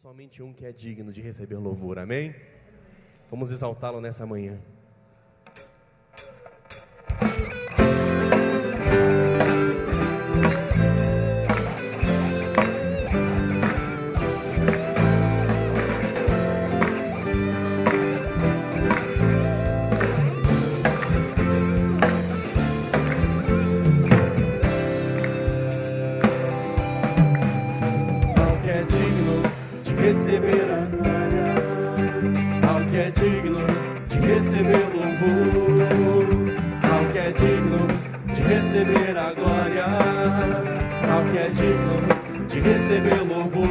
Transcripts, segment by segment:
somente um que é digno de receber louvor, amém? Vamos exaltá-lo nessa manhã. Receber a glória, ao que é digno de receber louvor, ao que é digno de receber a glória, ao que é digno de receber louvor.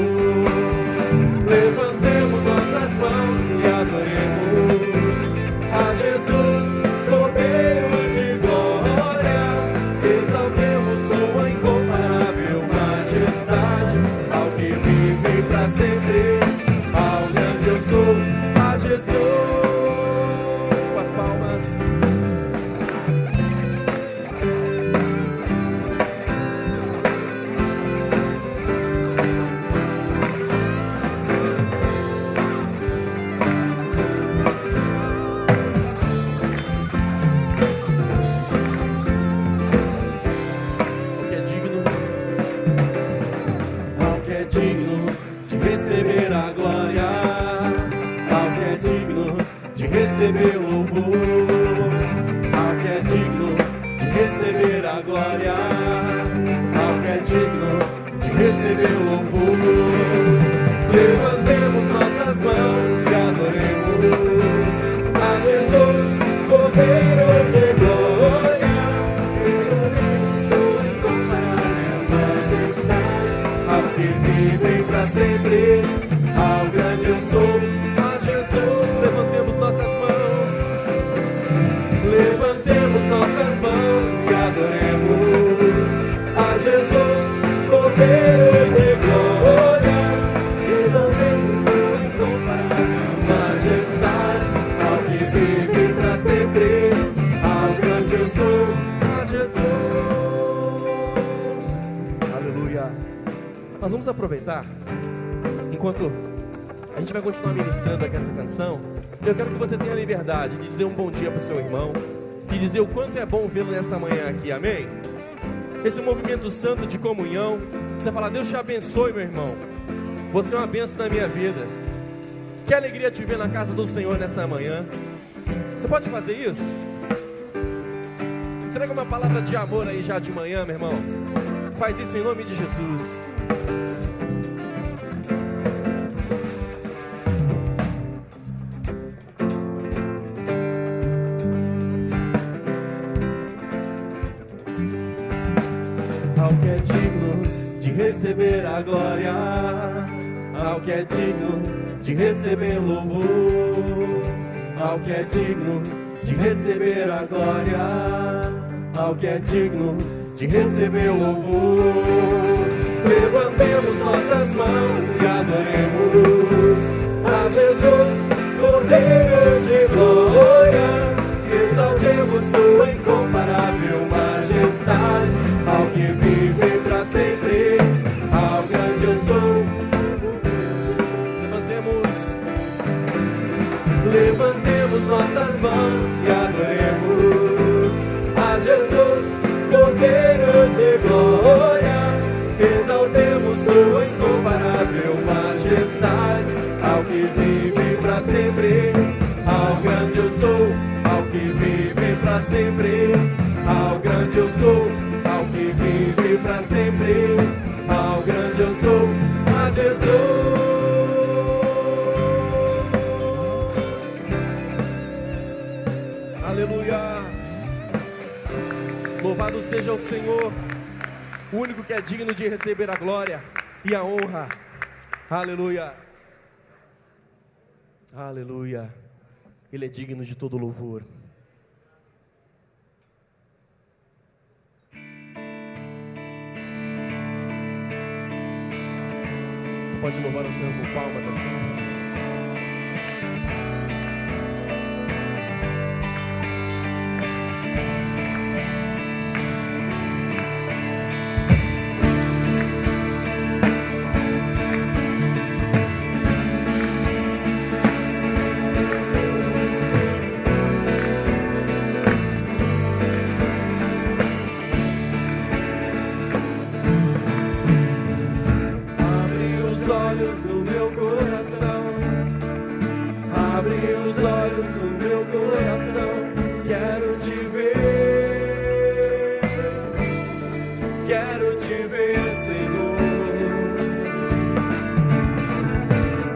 Levantemos nossas mãos e adoremos a Jesus, Cordeiro de glória. Exaltemos sua incomparável majestade, ao que vive para sempre, ao grande eu sou, a Jesus. Com as palmas. Receber a glória, ao que é digno de receber louvor, ao que é digno de receber a glória, ao que é digno de receber louvor. Levantemos nossas mãos e adoremos a Jesus, Cordeiro de glória. Exaltemos sua incomparável majestade, ao que vive para sempre, ao grande eu sou, a Jesus. Levantemos nossas mãos, levantemos nossas mãos e adoremos a Jesus, Cordeiro de glória. Exaltemos sua incomparável majestade, ao que vive para sempre, ao grande eu sou, a Jesus. Aleluia. Nós vamos aproveitar, enquanto a gente vai continuar ministrando aqui essa canção, eu quero que você tenha a liberdade de dizer um bom dia para o seu irmão, de dizer o quanto é bom vê-lo nessa manhã aqui, amém? Esse movimento santo de comunhão, você fala: Deus te abençoe, meu irmão, você é uma bênção na minha vida, que alegria te ver na casa do Senhor nessa manhã. Você pode fazer isso? Entrega uma palavra de amor aí já de manhã, meu irmão. Faz isso em nome de Jesus. Ao que é digno de receber a glória, ao que é digno de receber louvor, ao que é digno de receber a glória, ao que é digno de receber louvor. Levantemos nossas mãos e adoremos a Jesus, Cordeiro de glória. Exaltemos sua incomparável majestade, ao que vive para sempre, ao grande eu sou. Levantemos nossas mãos e adoremos a Jesus, Cordeiro de glória. Exaltemos sua incomparável majestade, ao que vive para sempre, ao grande eu sou, ao que vive para sempre, ao grande eu sou, ao que vive para sempre, ao grande eu sou, a Jesus. Aleluia. Louvado seja o Senhor, o único que é digno de receber a glória e a honra. Aleluia. Aleluia. Ele é digno de todo louvor. Você pode louvar o Senhor com palmas assim. olhos do meu coração. Abre os olhos do meu coração. Quero te ver. Quero te ver, Senhor.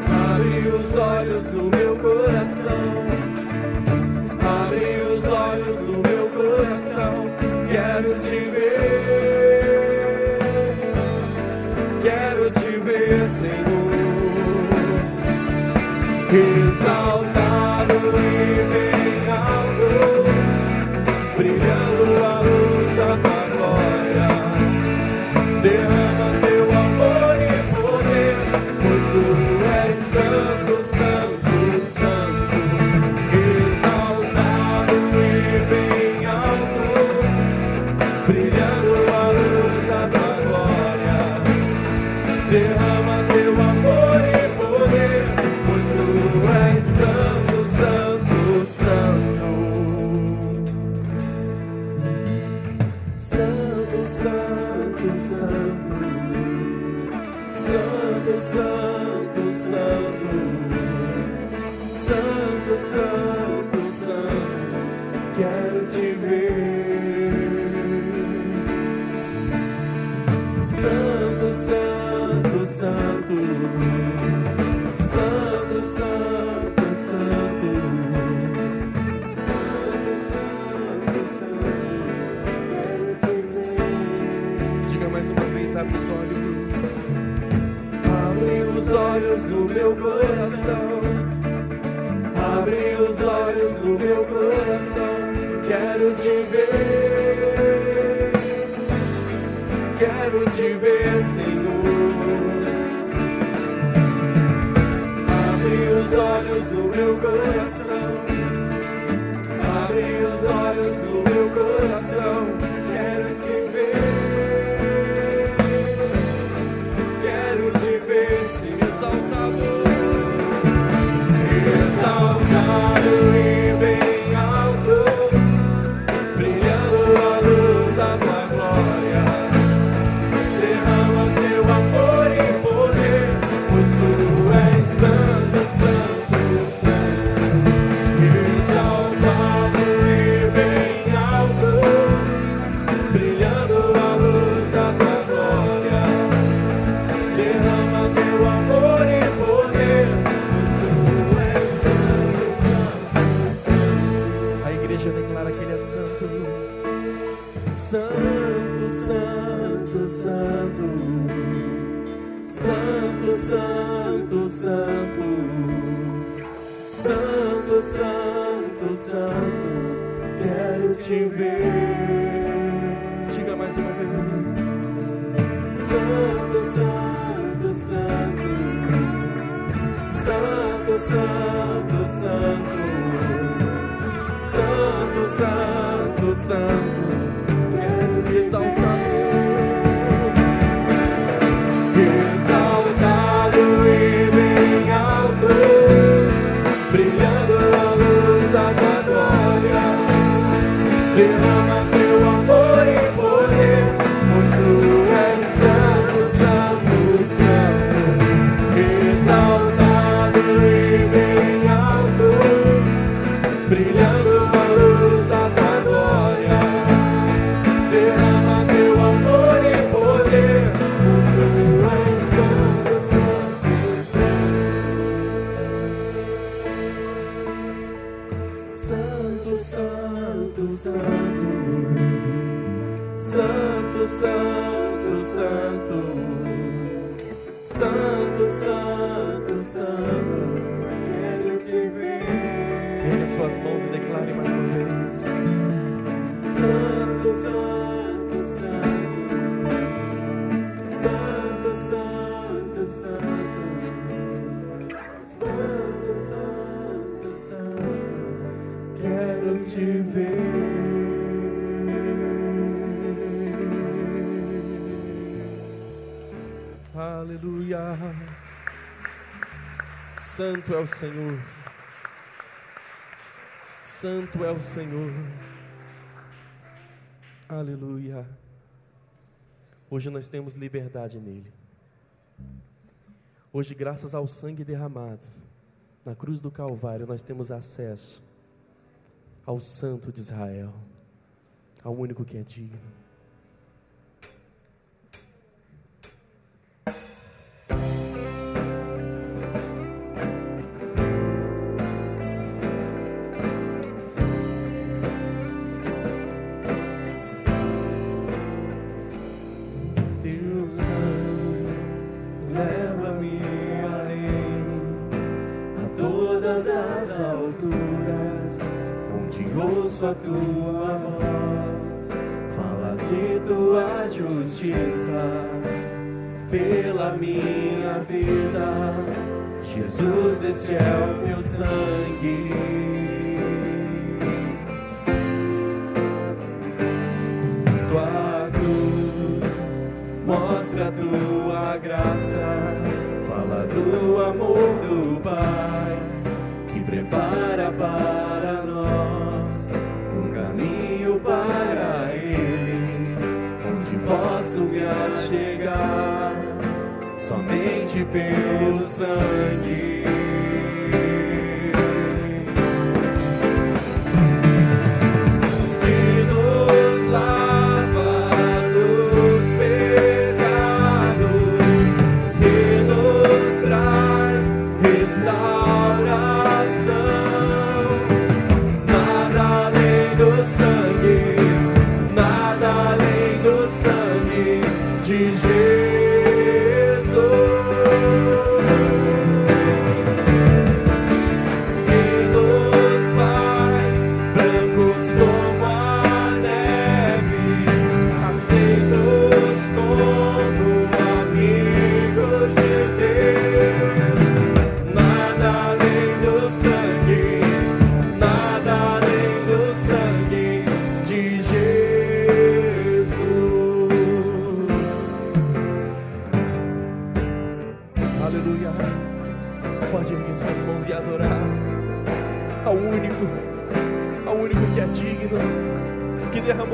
Abre os olhos do meu coração. Abre os olhos do meu coração. Quero te ver. Quero te ver, Senhor. Exaltado e bem alto, brilhando a luz da tua glória. Derrama teu amor e poder, pois tu és santo, santo, santo. Exaltado e bem alto, brilhando a luz da tua glória. Derrama teu amor e poder, pois tu és santo, santo, santo. Santo, santo, santo. Santo, santo, santo. Santo, santo, santo. Quero te ver. Santo, santo, santo. Santo, santo, santo. Santo, santo, santo. Quero te ver. Diga mais uma vez, abre os olhos. Abre os olhos do meu coração. Abre os olhos do meu coração. Quero te ver. Quero te ver, Senhor. Abre os olhos do meu coração. Abre os olhos do meu coração. Quero te ver. Quero te ver, Senhor. Exaltado e bem alto, brilhando a luz da tua glória. Derrama teu amor e poder, pois tu és santo, santo, santo. Exaltado e bem alto, brilhando a luz da tua glória. Derrama teu amor e poder, pois tu és santo, santo. A igreja declara que Ele é santo. Santo, santo, santo. Santo, santo, santo. Santo, santo, santo. Quero te ver. Diga mais uma vez. Santo, santo, santo. Santo, santo, santo. Santo, santo, santo. Quero te exaltar. Exaltado e bem alto, brilhando a luz da tua glória. Derrama teu amor e poder, pois tu és santo, santo, santo. Exaltado e bem alto, brilhando a luz da tua glória. Derrama teu amor e poder, pois tu és santo, santo, santo. Santo, santo, santo. Santo, santo, santo. Santo, santo, santo. Quero te ver. Erga suas mãos e declare mais uma vez. Santo, santo, santo. Santo, santo, santo. Santo, santo, santo. Quero te ver. Aleluia. Santo é o Senhor. Santo é o Senhor. Aleluia. Hoje nós temos liberdade nele. Hoje, graças ao sangue derramado na cruz do Calvário, nós temos acesso ao Santo de Israel, ao único que é digno. Teu sangue leva-me além, a todas as alturas, onde ouço a tua voz, fala de tua justiça pela minha vida. Jesus, este é o teu sangue. Tua cruz mostra a tua graça, fala do amor do Pai, que prepara para nós um caminho para Ele, onde posso me achegar somente pelo sangue.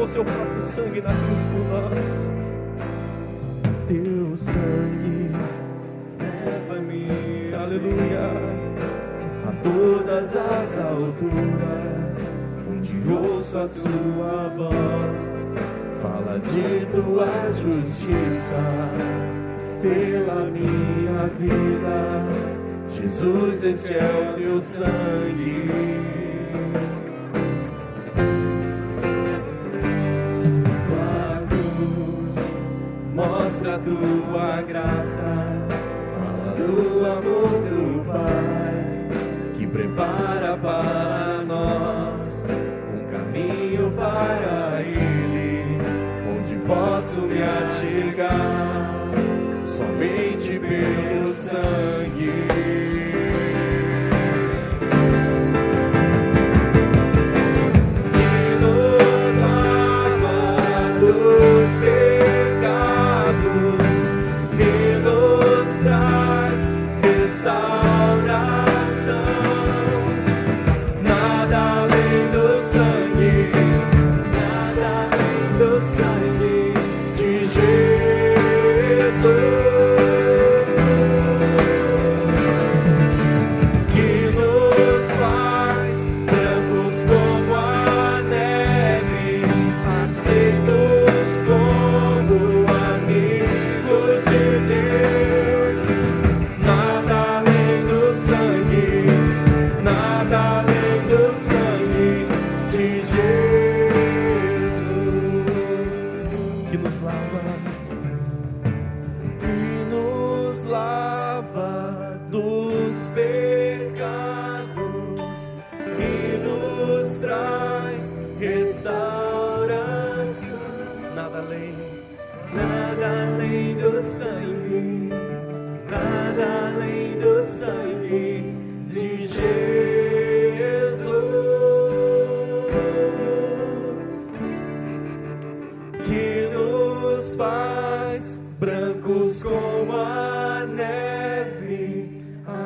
Seu próprio sangue na cruz por nós. Teu sangue leva-me, aleluia, a todas as alturas, onde ouço a tua voz, fala de tua justiça pela minha vida. Jesus, este é o teu sangue. Mostra a tua graça, fala do amor do Pai, que prepara para nós um caminho para Ele, onde posso me achegar somente pelo sangue.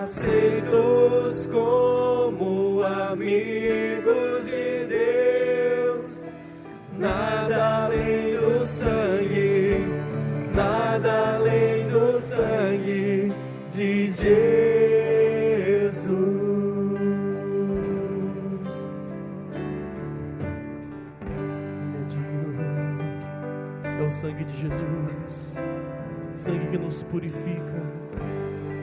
Aceitos como amigos de Deus, nada além do sangue, nada além do sangue de Jesus. Ele é digno. É o sangue de Jesus, sangue que nos purifica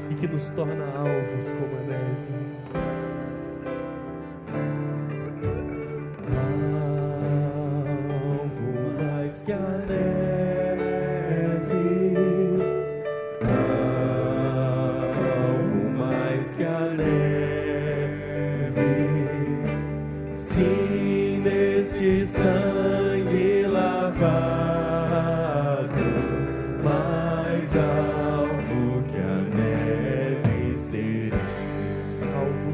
e que nos torna alvos como a neve. Alvo mais que a neve, alvo mais que a neve, sim, neste sangue lavado, mais alvo que a neve serei. Alvo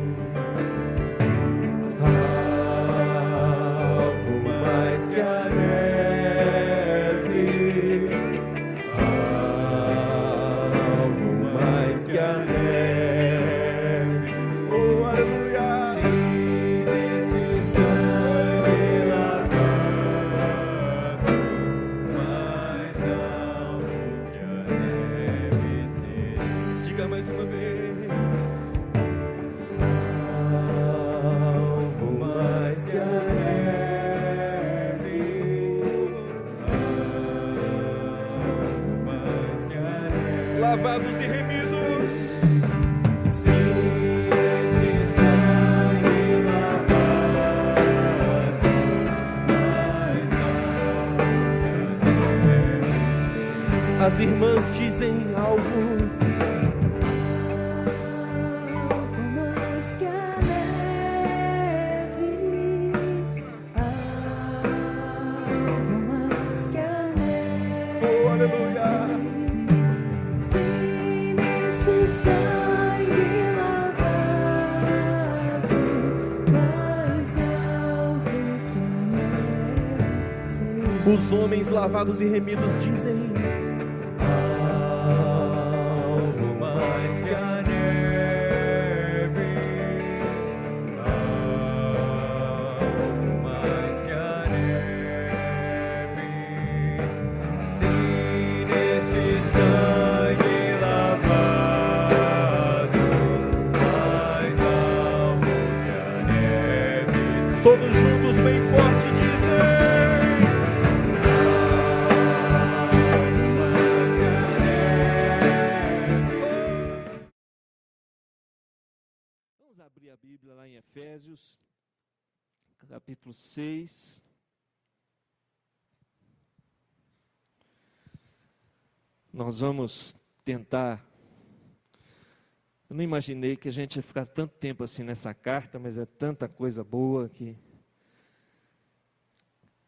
mais que a neve, alvo mais que a neve. Oh, aleluia! Sim, nesse sangue lavado, mais alvo que a neve serei. Diga mais uma vez. Alvo mais que a neve, alvo mais que a neve. Lavados e remidos. Sim, esse sangue lavado, mais alvo que a neve. As irmãs dizem alvo. Mais que a neve, mais que a neve, Oh, aleluia! sim, neste sangue lavado, mais alto que a neve. Os homens lavados e remidos dizem. Alvo mais que a neve, alvo mais que a neve, sim, neste sangue lavado, mais alvo que a neve. Todos juntos, bem forte, dizem. Vamos abrir a Bíblia lá em Efésios, capítulo 6. Nós vamos tentar. Eu não imaginei que a gente ia ficar tanto tempo assim nessa carta, mas é tanta coisa boa que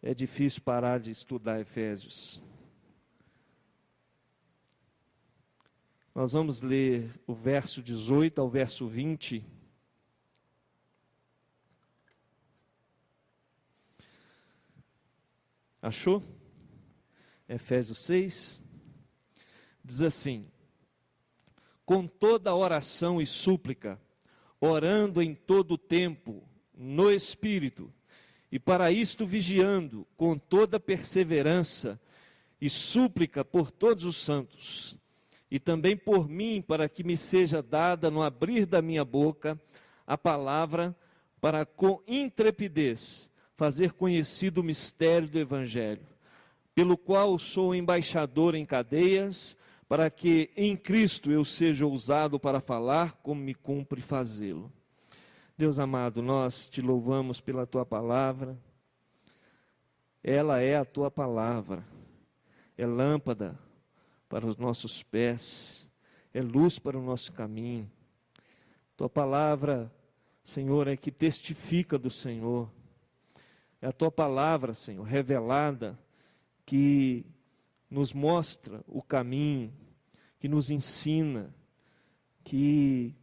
é difícil parar de estudar Efésios. Nós vamos ler o verso 18 ao verso 20. Achou? Efésios 6. Diz assim: com toda oração e súplica, orando em todo o tempo, no Espírito, e para isto vigiando, com toda perseverança e súplica por todos os santos, e também por mim, para que me seja dada no abrir da minha boca a palavra, para com intrepidez fazer conhecido o mistério do Evangelho, pelo qual sou embaixador em cadeias, para que em Cristo eu seja ousado para falar como me cumpre fazê-lo. Deus amado, nós te louvamos pela tua palavra. Ela é a tua palavra, é lâmpada para os nossos pés, é luz para o nosso caminho. Tua palavra, Senhor, é que testifica do Senhor. É a tua palavra, Senhor, revelada, que nos mostra o caminho, que nos ensina, que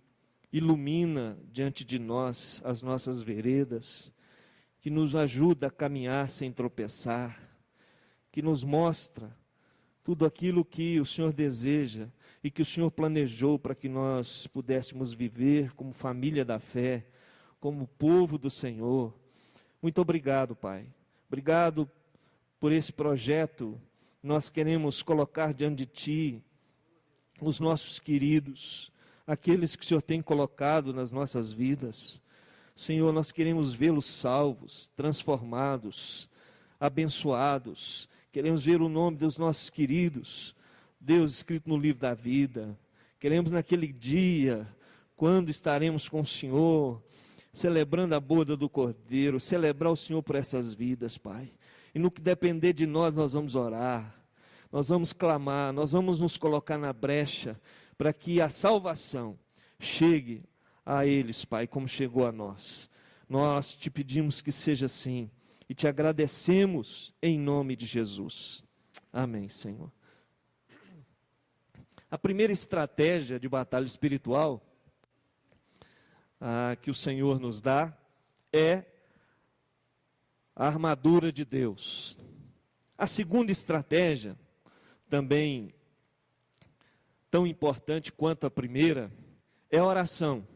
ilumina diante de nós as nossas veredas, que nos ajuda a caminhar sem tropeçar, que nos mostra tudo aquilo que o Senhor deseja e que o Senhor planejou para que nós pudéssemos viver como família da fé, como povo do Senhor. Muito obrigado, Pai. Obrigado por esse projeto. Nós queremos colocar diante de Ti os nossos queridos, aqueles que o Senhor tem colocado nas nossas vidas. Senhor, nós queremos vê-los salvos, transformados, abençoados. Queremos ver o nome dos nossos queridos, Deus, escrito no livro da vida. Queremos naquele dia, quando estaremos com o Senhor, celebrando a boda do Cordeiro, celebrar o Senhor por essas vidas, Pai. E no que depender de nós, nós vamos orar, nós vamos clamar, nós vamos nos colocar na brecha, para que a salvação chegue a eles, Pai, como chegou a nós. Nós te pedimos que seja assim, e te agradecemos em nome de Jesus. Amém, Senhor. A primeira estratégia de batalha espiritual que o Senhor nos dá é a armadura de Deus. A segunda estratégia, também tão importante quanto a primeira, é a oração.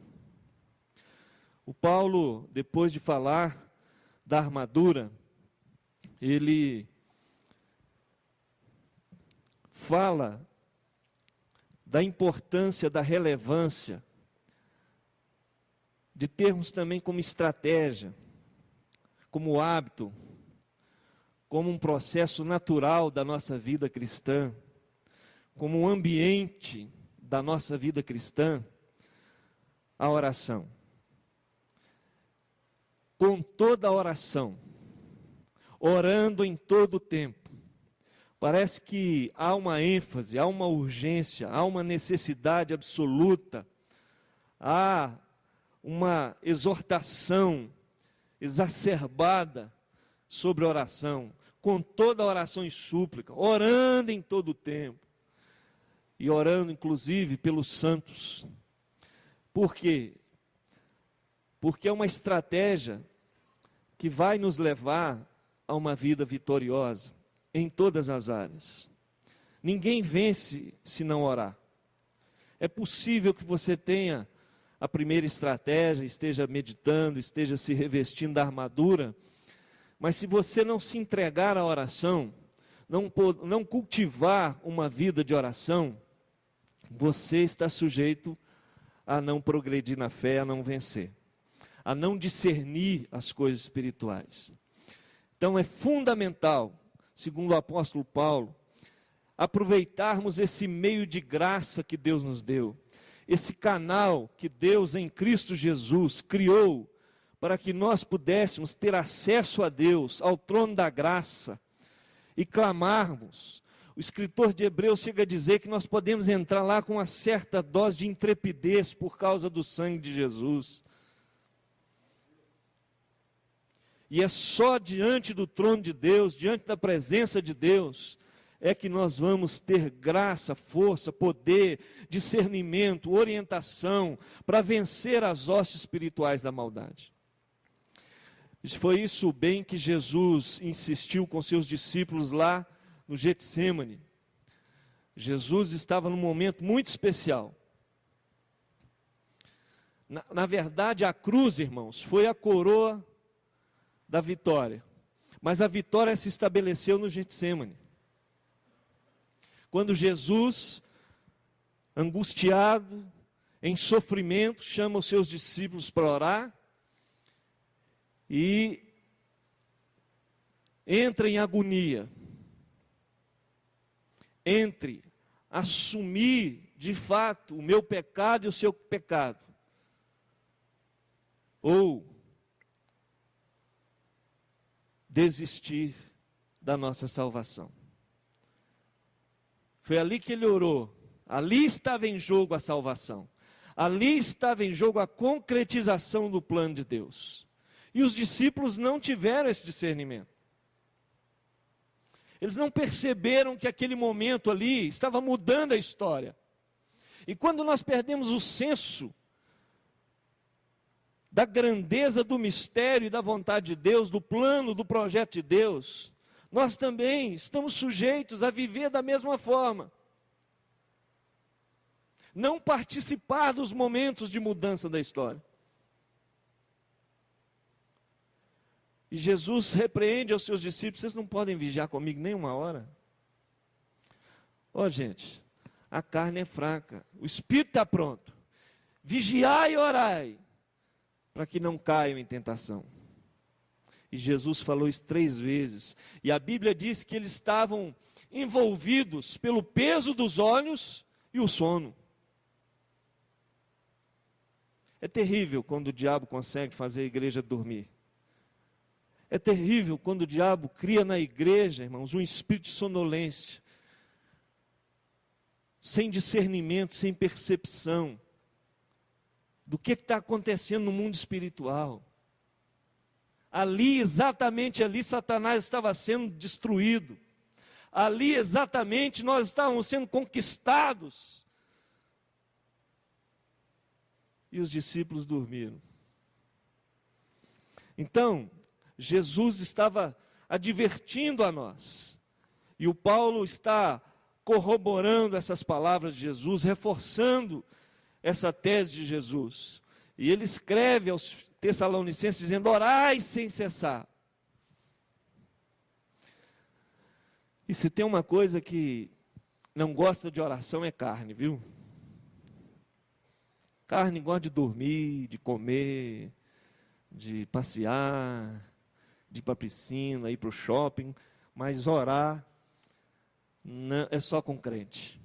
O Paulo, depois de falar da armadura, ele fala da importância, da relevância de termos também como estratégia, como hábito, como um processo natural da nossa vida cristã, como um ambiente da nossa vida cristã, a oração. Com toda a oração, orando em todo o tempo. Parece que há uma ênfase, há uma urgência, há uma necessidade absoluta, há uma exortação exacerbada sobre a oração, com toda a oração e súplica, orando em todo o tempo, e orando inclusive pelos santos. Por quê? Porque é uma estratégia que vai nos levar a uma vida vitoriosa em todas as áreas. Ninguém vence se não orar. É possível que você tenha a primeira estratégia, esteja meditando, esteja se revestindo da armadura, mas se você não se entregar à oração, não cultivar uma vida de oração, você está sujeito a não progredir na fé, a não vencer, a não discernir as coisas espirituais. Então é fundamental, segundo o apóstolo Paulo, aproveitarmos esse meio de graça que Deus nos deu, esse canal que Deus em Cristo Jesus criou, para que nós pudéssemos ter acesso a Deus, ao trono da graça, e clamarmos. O escritor de Hebreus chega a dizer que nós podemos entrar lá com uma certa dose de intrepidez por causa do sangue de Jesus. E é só diante do trono de Deus, diante da presença de Deus, é que nós vamos ter graça, força, poder, discernimento, orientação, para vencer as hostes espirituais da maldade. Foi isso bem que Jesus insistiu com seus discípulos lá no Getsêmani. Jesus estava num momento muito especial. Na verdade, a cruz, irmãos, foi a coroa da vitória. Mas a vitória se estabeleceu no Getsêmani. Quando Jesus, angustiado, em sofrimento, chama os seus discípulos para orar e entra em agonia, entre assumir de fato o meu pecado e o seu pecado, ou desistir da nossa salvação. Foi ali que ele orou, ali estava em jogo a salvação, ali estava em jogo a concretização do plano de Deus. E os discípulos não tiveram esse discernimento. Eles não perceberam que aquele momento ali estava mudando a história. E quando nós perdemos o senso da grandeza do mistério e da vontade de Deus, do plano, do projeto de Deus, nós também estamos sujeitos a viver da mesma forma. Não participar dos momentos de mudança da história. E Jesus repreende aos seus discípulos: vocês não podem vigiar comigo nem uma hora. Ó, gente, a carne é fraca, o espírito está pronto, vigiai e orai, para que não caiam em tentação. E Jesus falou isso 3 vezes. E a Bíblia diz que eles estavam envolvidos pelo peso dos olhos e o sono. É terrível quando o diabo consegue fazer a igreja dormir. É terrível quando o diabo cria na igreja, irmãos, um espírito de sonolência, sem discernimento, sem percepção do que está acontecendo no mundo espiritual. Ali, exatamente ali, Satanás estava sendo destruído. Ali, exatamente, nós estávamos sendo conquistados. E os discípulos dormiram. Então, Jesus estava advertindo a nós. E o Paulo está corroborando essas palavras de Jesus, reforçando essa tese de Jesus. E ele escreve aos Tessalonicenses dizendo: orai sem cessar. E se tem uma coisa que não gosta de oração é carne, viu? Carne gosta de dormir, de comer, de passear, de ir para a piscina, ir para o shopping, mas orar não, é só com crente.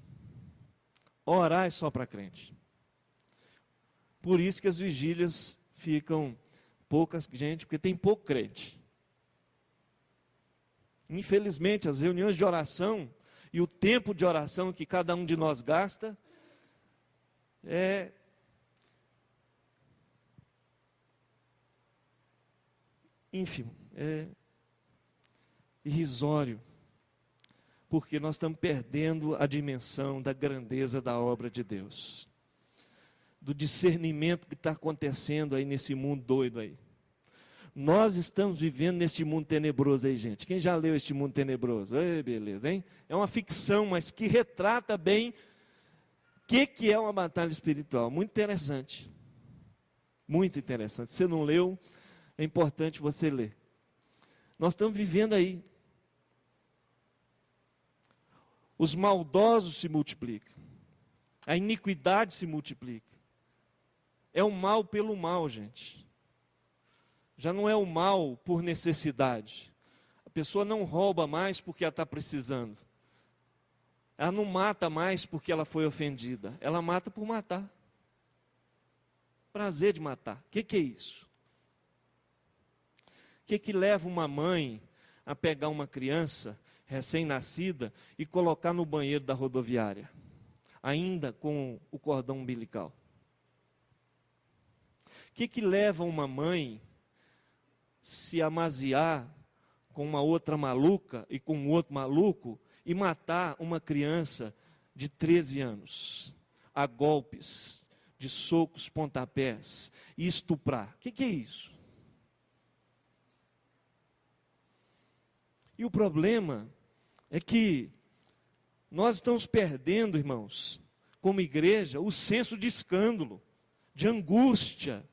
Orar é só para crente. Por isso que as vigílias ficam pouca gente, porque tem pouco crente. Infelizmente, as reuniões de oração e o tempo de oração que cada um de nós gasta é ínfimo, é irrisório, porque nós estamos perdendo a dimensão da grandeza da obra de Deus, do discernimento que está acontecendo aí nesse mundo doido aí. Nós estamos vivendo neste mundo tenebroso aí, gente. Quem já leu este mundo tenebroso? Ei, beleza, hein? É uma ficção, mas que retrata bem o que é uma batalha espiritual. Muito interessante. Muito interessante. Se você não leu, é importante você ler. Nós estamos vivendo aí. Os maldosos se multiplicam. A iniquidade se multiplica. É o mal pelo mal, gente. Já não é o mal por necessidade. A pessoa não rouba mais porque ela está precisando. Ela não mata mais porque ela foi ofendida. Ela mata por matar. Prazer de matar. O que é isso? O que leva uma mãe a pegar uma criança recém-nascida e colocar no banheiro da rodoviária, ainda com o cordão umbilical? O que leva uma mãe se amaziar com uma outra maluca e com um outro maluco e matar uma criança de 13 anos, a golpes, de socos, pontapés, e estuprar? O que é isso? E o problema é que nós estamos perdendo, irmãos, como igreja, o senso de escândalo, de angústia,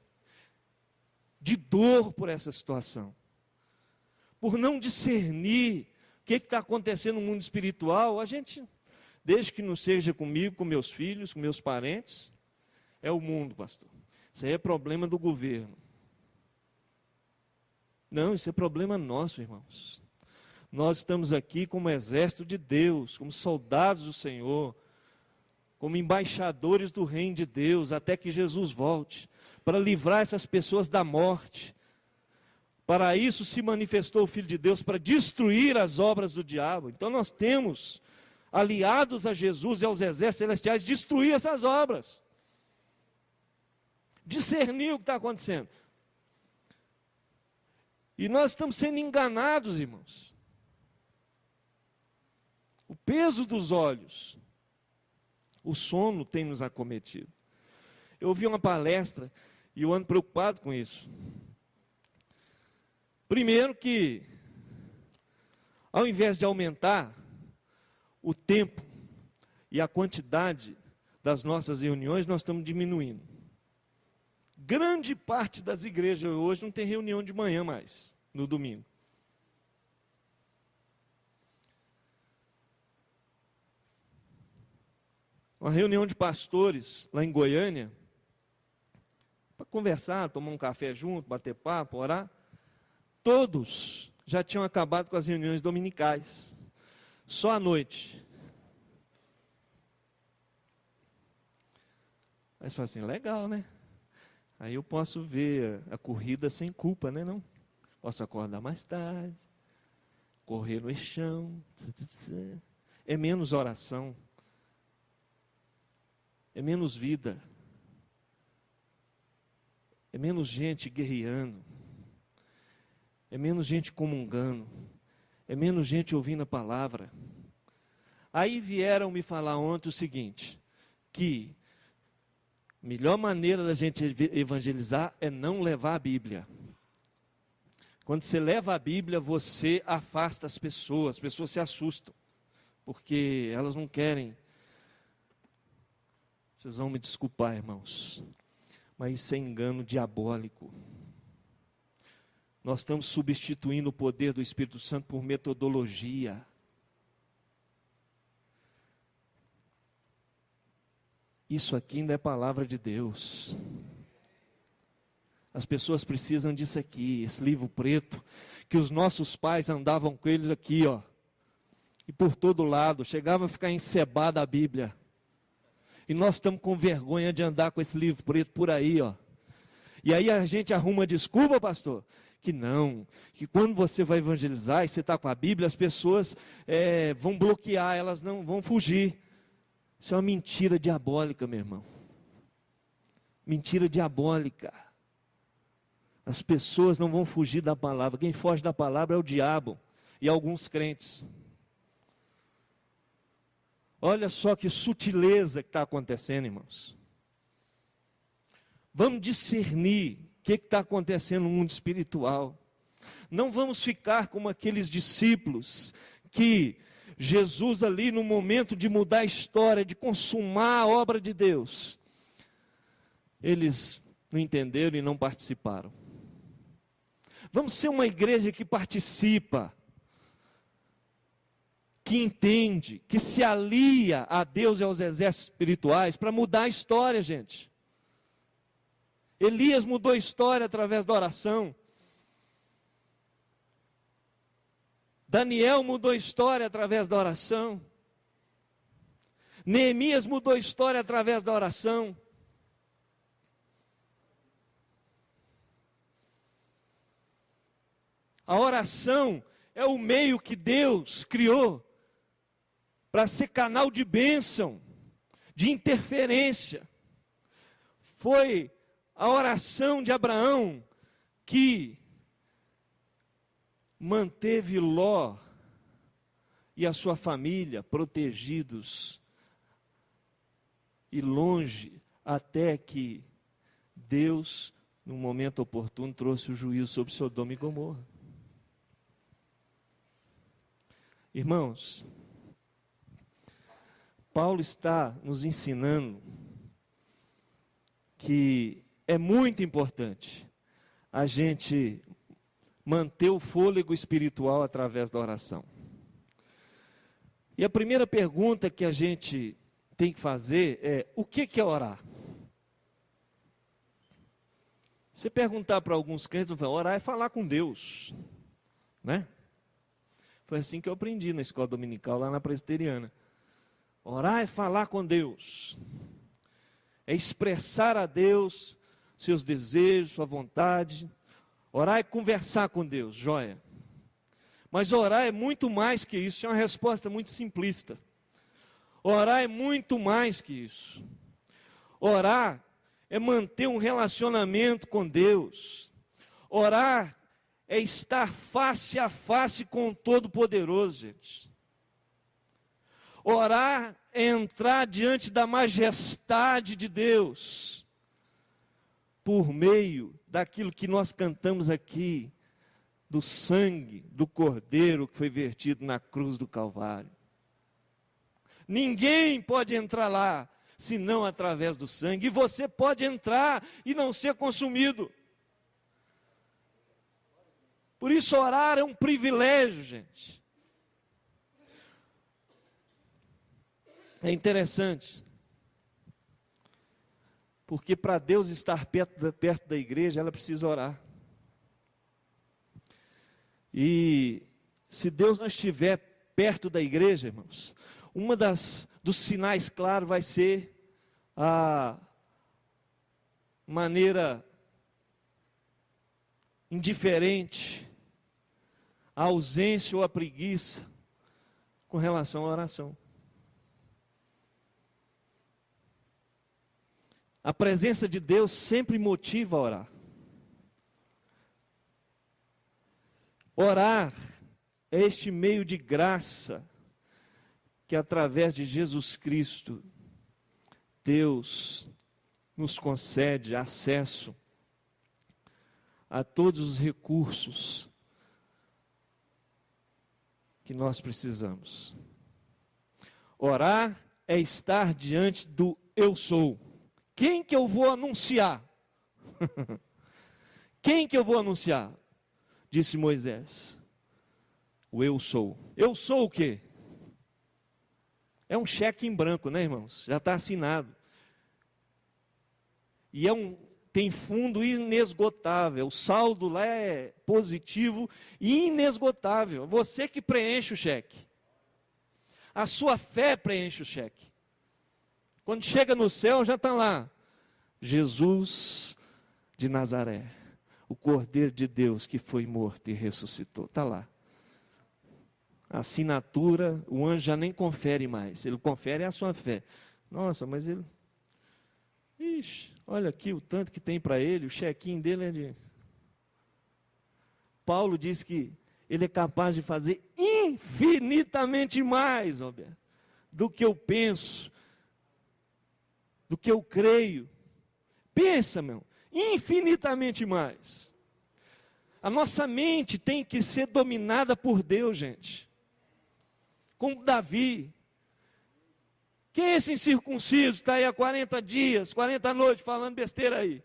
de dor por essa situação. Por não discernir o que está acontecendo no mundo espiritual, a gente, desde que não seja comigo, com meus filhos, com meus parentes, é o mundo, pastor. Isso aí é problema do governo. Não, isso é problema nosso, irmãos. Nós estamos aqui como exército de Deus, como soldados do Senhor, como embaixadores do reino de Deus, até que Jesus volte, para livrar essas pessoas da morte. Para isso se manifestou o Filho de Deus, para destruir as obras do diabo. Então nós temos, aliados a Jesus e aos exércitos celestiais, destruir essas obras. Discernir o que está acontecendo. E nós estamos sendo enganados, irmãos. O peso dos olhos, o sono tem nos acometido. Eu ouvi uma palestra e eu ando preocupado com isso. Primeiro que, ao invés de aumentar o tempo e a quantidade das nossas reuniões, nós estamos diminuindo. Grande parte das igrejas hoje não tem reunião de manhã mais, no domingo. Uma reunião de pastores lá em Goiânia, conversar, tomar um café junto, bater papo, orar. Todos já tinham acabado com as reuniões dominicais. Só à noite. Aí você fala assim, legal, né? Aí eu posso ver a corrida sem culpa, né? Não? Posso acordar mais tarde, correr no chão. É menos oração. É menos vida. É menos gente guerreando. É menos gente comungando. É menos gente ouvindo a palavra. Aí vieram me falar ontem o seguinte, que a melhor maneira da gente evangelizar é não levar a Bíblia. Quando você leva a Bíblia, você afasta as pessoas se assustam, porque elas não querem. Vocês vão me desculpar, irmãos, mas isso é engano diabólico. Nós estamos substituindo o poder do Espírito Santo por metodologia. Isso aqui ainda é palavra de Deus. As pessoas precisam disso aqui, esse livro preto, que os nossos pais andavam com eles aqui, ó. E por todo lado, chegava a ficar encebada a Bíblia. E nós estamos com vergonha de andar com esse livro preto por aí, ó. E aí a gente arruma desculpa, pastor, que não, que quando você vai evangelizar e você está com a Bíblia, as pessoas vão bloquear, elas não vão fugir. Isso é uma mentira diabólica, meu irmão. Mentira diabólica. As pessoas não vão fugir da palavra. Quem foge da palavra é o diabo e alguns crentes. Olha só que sutileza que está acontecendo, irmãos. Vamos discernir o que está acontecendo no mundo espiritual. Não vamos ficar como aqueles discípulos que Jesus ali no momento de mudar a história, de consumar a obra de Deus, eles não entenderam e não participaram. Vamos ser uma igreja que participa, que entende, que se alia a Deus e aos exércitos espirituais para mudar a história, gente. Elias mudou a história através da oração. Daniel mudou a história através da oração. Neemias mudou a história através da oração. A oração é o meio que Deus criou para ser canal de bênção, de interferência. Foi a oração de Abraão que manteve Ló e a sua família protegidos e longe, até que Deus, no momento oportuno, trouxe o juízo sobre Sodoma e Gomorra. Irmãos, Paulo está nos ensinando que é muito importante a gente manter o fôlego espiritual através da oração. E a primeira pergunta que a gente tem que fazer é: o que é orar? Você perguntar para alguns crentes, vão falar: orar é falar com Deus, né? Foi assim que eu aprendi na escola dominical, lá na presbiteriana. Orar é falar com Deus, é expressar a Deus seus desejos, sua vontade. Orar é conversar com Deus, joia. Mas orar é muito mais que isso, é uma resposta muito simplista. Orar é muito mais que isso. Orar é manter um relacionamento com Deus. Orar é estar face a face com o Todo-Poderoso, gente. Orar é entrar diante da majestade de Deus, por meio daquilo que nós cantamos aqui, do sangue do Cordeiro que foi vertido na cruz do Calvário. Ninguém pode entrar lá, senão através do sangue, e você pode entrar e não ser consumido. Por isso orar é um privilégio, gente. É interessante. Porque para Deus estar perto da igreja, ela precisa orar. E se Deus não estiver perto da igreja, irmãos, dos sinais claros vai ser a maneira indiferente, a ausência ou a preguiça com relação à oração. A presença de Deus sempre motiva a orar. Orar é este meio de graça que através de Jesus Cristo, Deus nos concede acesso a todos os recursos que nós precisamos. Orar é estar diante do eu sou. Quem que eu vou anunciar? Quem que eu vou anunciar? Disse Moisés. O eu sou. Eu sou o quê? É um cheque em branco, né, irmãos? Já está assinado. E tem fundo inesgotável. O saldo lá é positivo e inesgotável. Você que preenche o cheque. A sua fé preenche o cheque. Quando chega no céu, já está lá. Jesus de Nazaré, o Cordeiro de Deus que foi morto e ressuscitou. Está lá. A assinatura, o anjo já nem confere mais. Ele confere a sua fé. Nossa, mas ele... Ixi, olha aqui o tanto que tem para ele, o chequinho dele é de... Paulo diz que ele é capaz de fazer infinitamente mais, Roberto, do que eu penso, do que eu creio. Pensa, meu, infinitamente mais. A nossa mente tem que ser dominada por Deus, gente. Como Davi. Quem é esse incircunciso? Está aí há 40 dias, 40 noites, falando besteira aí.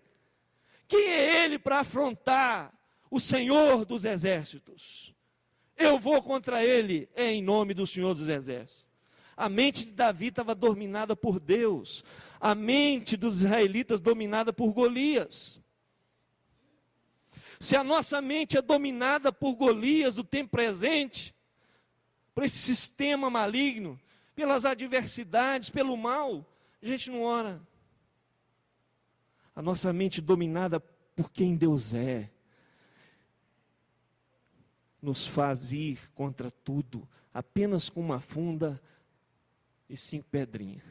Quem é ele para afrontar o Senhor dos Exércitos? Eu vou contra ele, em nome do Senhor dos Exércitos. A mente de Davi estava dominada por Deus. A mente dos israelitas dominada por Golias. Se a nossa mente é dominada por Golias do tempo presente, por esse sistema maligno, pelas adversidades, pelo mal, a gente não ora. A nossa mente dominada por quem Deus é, nos faz ir contra tudo, apenas com uma funda e 5 pedrinhas.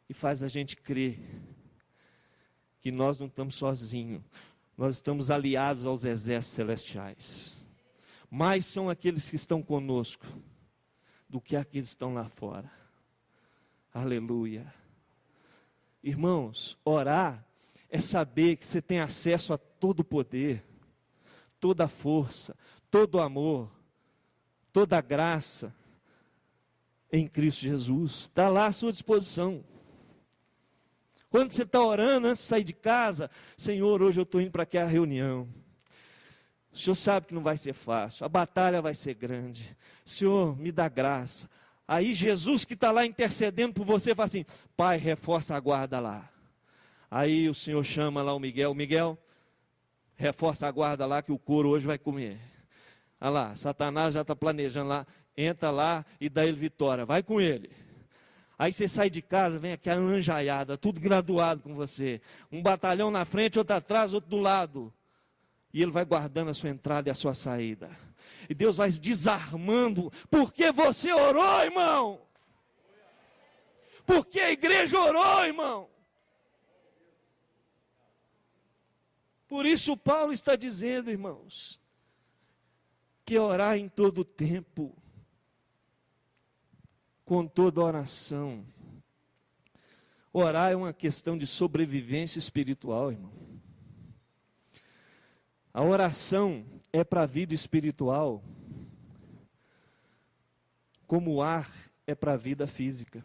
E faz a gente crer que nós não estamos sozinhos, nós estamos aliados aos exércitos celestiais. Mais são aqueles que estão conosco do que aqueles que estão lá fora. Aleluia. Irmãos, orar é saber que você tem acesso a todo o poder, toda a força, todo o amor, toda a graça em Cristo Jesus. Está lá à sua disposição. Quando você está orando, antes de sair de casa, Senhor, hoje eu estou indo para aquela reunião. O Senhor sabe que não vai ser fácil, a batalha vai ser grande. Senhor, me dá graça. Aí Jesus que está lá intercedendo por você, fala assim, Pai, reforça a guarda lá. Aí o Senhor chama lá o Miguel, Miguel, reforça a guarda lá que o couro hoje vai comer. Olha lá, Satanás já está planejando lá, entra lá e dá ele vitória, vai com ele. Aí você sai de casa, vem aquela anjaiada, tudo graduado com você. Um batalhão na frente, outro atrás, outro do lado. E ele vai guardando a sua entrada e a sua saída. E Deus vai desarmando, porque você orou, irmão. Porque a igreja orou, irmão. Por isso Paulo está dizendo, irmãos, que orar em todo tempo, com toda oração. Orar é uma questão de sobrevivência espiritual, irmão. A oração é para a vida espiritual, como o ar é para a vida física.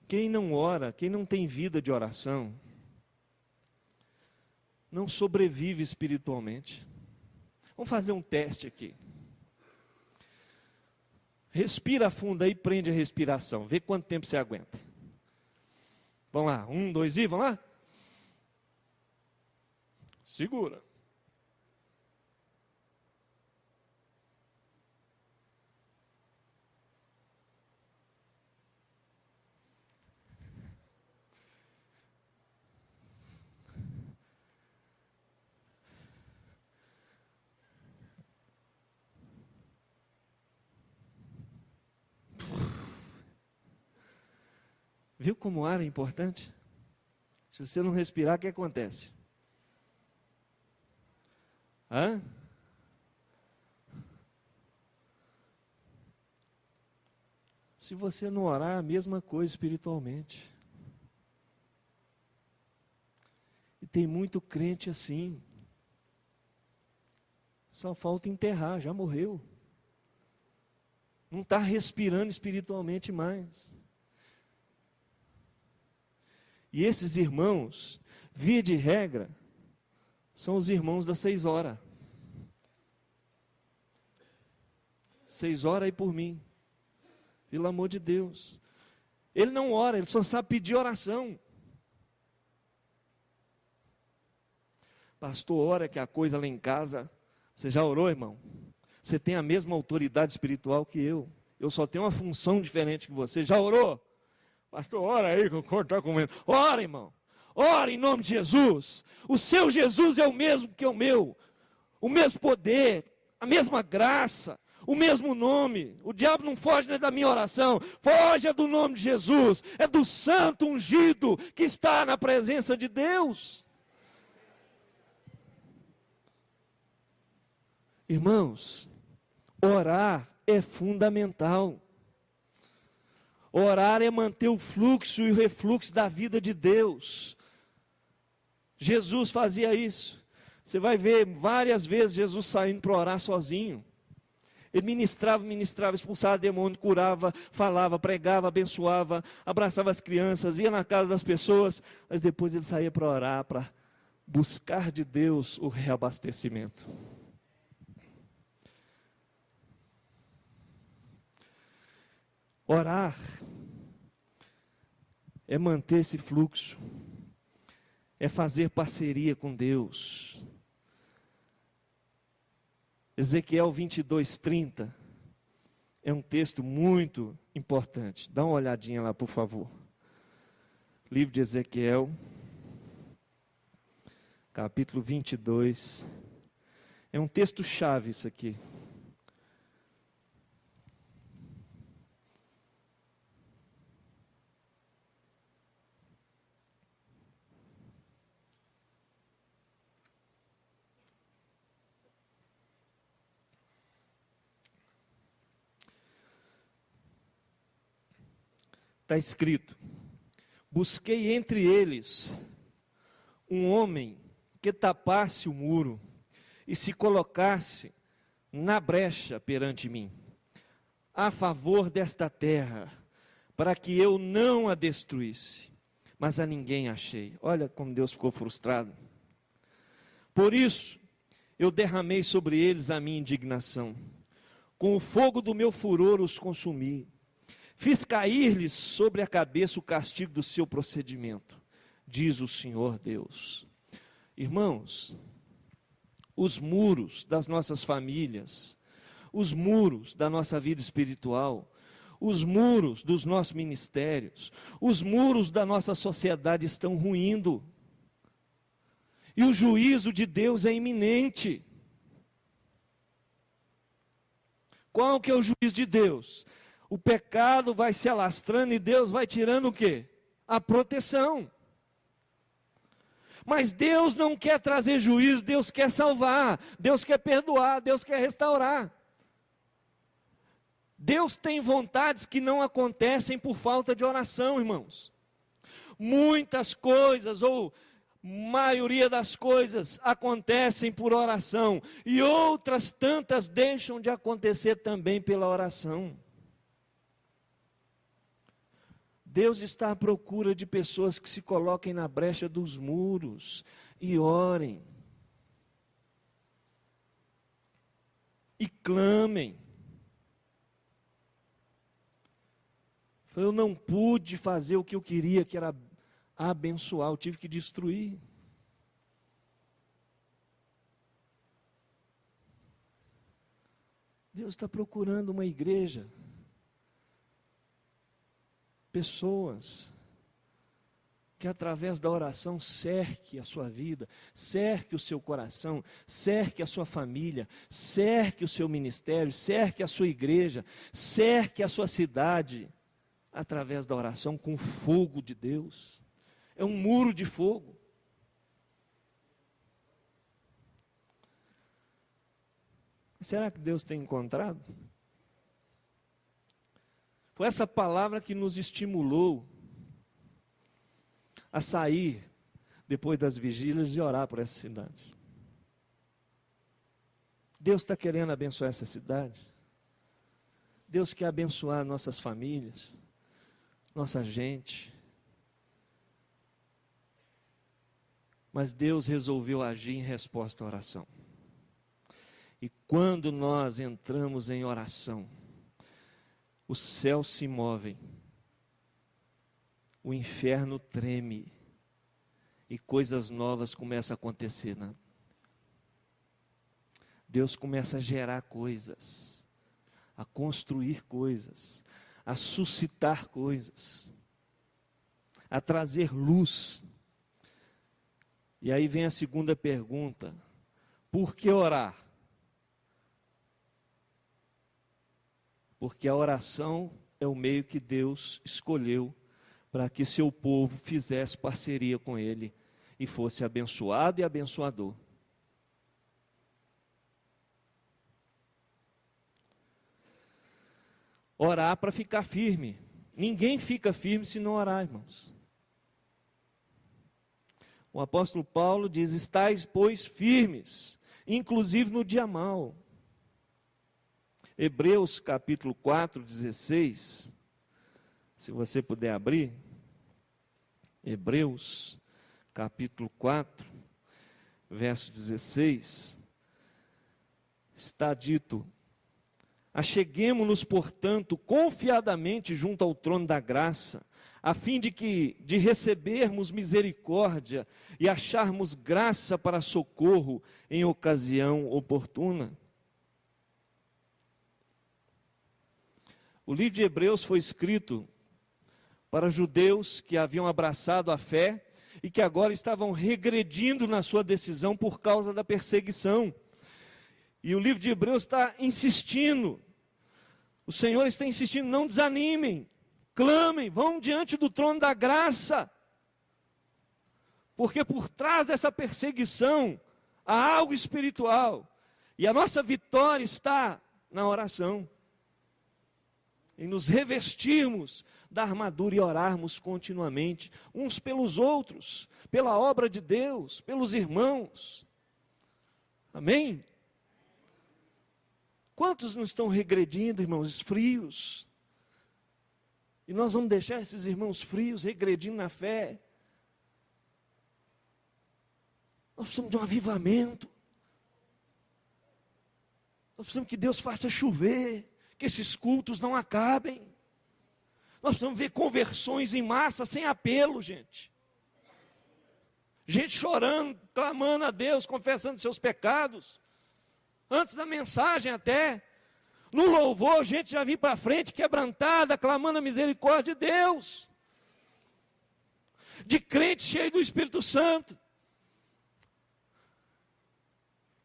Quem não ora, quem não tem vida de oração, não sobrevive espiritualmente. Vamos fazer um teste aqui. Respira fundo aí, prende a respiração. Vê quanto tempo você aguenta. Vamos lá, 1, 2 e vamos lá? Segura. Viu como o ar é importante? Se você não respirar, o que acontece? Hã? Se você não orar, a mesma coisa espiritualmente. E tem muito crente assim. Só falta enterrar, já morreu. Não está respirando espiritualmente mais. E esses irmãos, via de regra, são os irmãos das 6 horas. 6 horas aí por mim. Pelo amor de Deus. Ele não ora, ele só sabe pedir oração. Pastor, ora que a coisa lá em casa. Você já orou, irmão? Você tem a mesma autoridade espiritual que eu. Eu só tenho uma função diferente que você. Já orou? Pastor, ora aí que o corpo está comendo. Ora, irmão. Ora em nome de Jesus. O seu Jesus é o mesmo que o meu. O mesmo poder, a mesma graça, o mesmo nome. O diabo não foge da minha oração. Foge do nome de Jesus. É do santo ungido que está na presença de Deus. Irmãos, orar é fundamental. Orar é manter o fluxo e o refluxo da vida de Deus. Jesus fazia isso. Você vai ver várias vezes Jesus saindo para orar sozinho. Ele ministrava, expulsava demônio, curava, falava, pregava, abençoava, abraçava as crianças, ia na casa das pessoas, mas depois ele saía para orar, para buscar de Deus o reabastecimento. Orar é manter esse fluxo, é fazer parceria com Deus. Ezequiel 22:30 é um texto muito importante. Dá uma olhadinha lá, por favor. Livro de Ezequiel, capítulo 22. É um texto chave isso aqui. Está escrito: busquei entre eles um homem que tapasse o muro e se colocasse na brecha perante mim, a favor desta terra, para que eu não a destruísse, mas a ninguém achei. Olha como Deus ficou frustrado. Por isso, eu derramei sobre eles a minha indignação, com o fogo do meu furor os consumi. Fiz cair-lhes sobre a cabeça o castigo do seu procedimento, diz o Senhor Deus. Irmãos, os muros das nossas famílias, os muros da nossa vida espiritual, os muros dos nossos ministérios, os muros da nossa sociedade estão ruindo. E o juízo de Deus é iminente. Qual que é o juízo de Deus? O pecado vai se alastrando e Deus vai tirando o quê? A proteção. Mas Deus não quer trazer juízo, Deus quer salvar, Deus quer perdoar, Deus quer restaurar. Deus tem vontades que não acontecem por falta de oração, irmãos. Muitas coisas, ou maioria das coisas, acontecem por oração, e outras tantas deixam de acontecer também pela oração. Deus está à procura de pessoas que se coloquem na brecha dos muros e orem. E clamem. Eu não pude fazer o que eu queria, que era abençoar, eu tive que destruir. Deus está procurando uma igreja, pessoas que através da oração cerque a sua vida, cerque o seu coração, cerque a sua família, cerque o seu ministério, cerque a sua igreja, cerque a sua cidade, através da oração com o fogo de Deus. É um muro de fogo. Será que Deus tem encontrado? Foi essa palavra que nos estimulou a sair depois das vigílias e orar por essa cidade. Deus está querendo abençoar essa cidade. Deus quer abençoar nossas famílias, nossa gente. Mas Deus resolveu agir em resposta à oração. E quando nós entramos em oração, os céus se movem, o inferno treme e coisas novas começam a acontecer. Deus começa a gerar coisas, a construir coisas, a suscitar coisas, a trazer luz. E aí vem a segunda pergunta: por que orar? Porque a oração é o meio que Deus escolheu para que seu povo fizesse parceria com Ele e fosse abençoado e abençoador. Orar para ficar firme. Ninguém fica firme se não orar, irmãos. O apóstolo Paulo diz: estais, pois, firmes, inclusive no dia mau. Hebreus capítulo 4, 16, se você puder abrir, Hebreus capítulo 4, verso 16, está dito: acheguemo-nos, portanto, confiadamente junto ao trono da graça, a fim de recebermos misericórdia e acharmos graça para socorro em ocasião oportuna. O livro de Hebreus foi escrito para judeus que haviam abraçado a fé e que agora estavam regredindo na sua decisão por causa da perseguição. E o livro de Hebreus está insistindo, o Senhor está insistindo: não desanimem, clamem, vão diante do trono da graça, porque por trás dessa perseguição há algo espiritual, e a nossa vitória está na oração, em nos revestirmos da armadura e orarmos continuamente, uns pelos outros, pela obra de Deus, pelos irmãos. Amém? Quantos não estão regredindo, irmãos, frios? E nós vamos deixar esses irmãos frios, regredindo na fé? Nós precisamos de um avivamento. Nós precisamos que Deus faça chover, que esses cultos não acabem. Nós precisamos ver conversões em massa, sem apelo, gente. Gente chorando, clamando a Deus, confessando seus pecados. Antes da mensagem até. No louvor, gente já vir para frente, quebrantada, clamando a misericórdia de Deus. De crente cheio do Espírito Santo.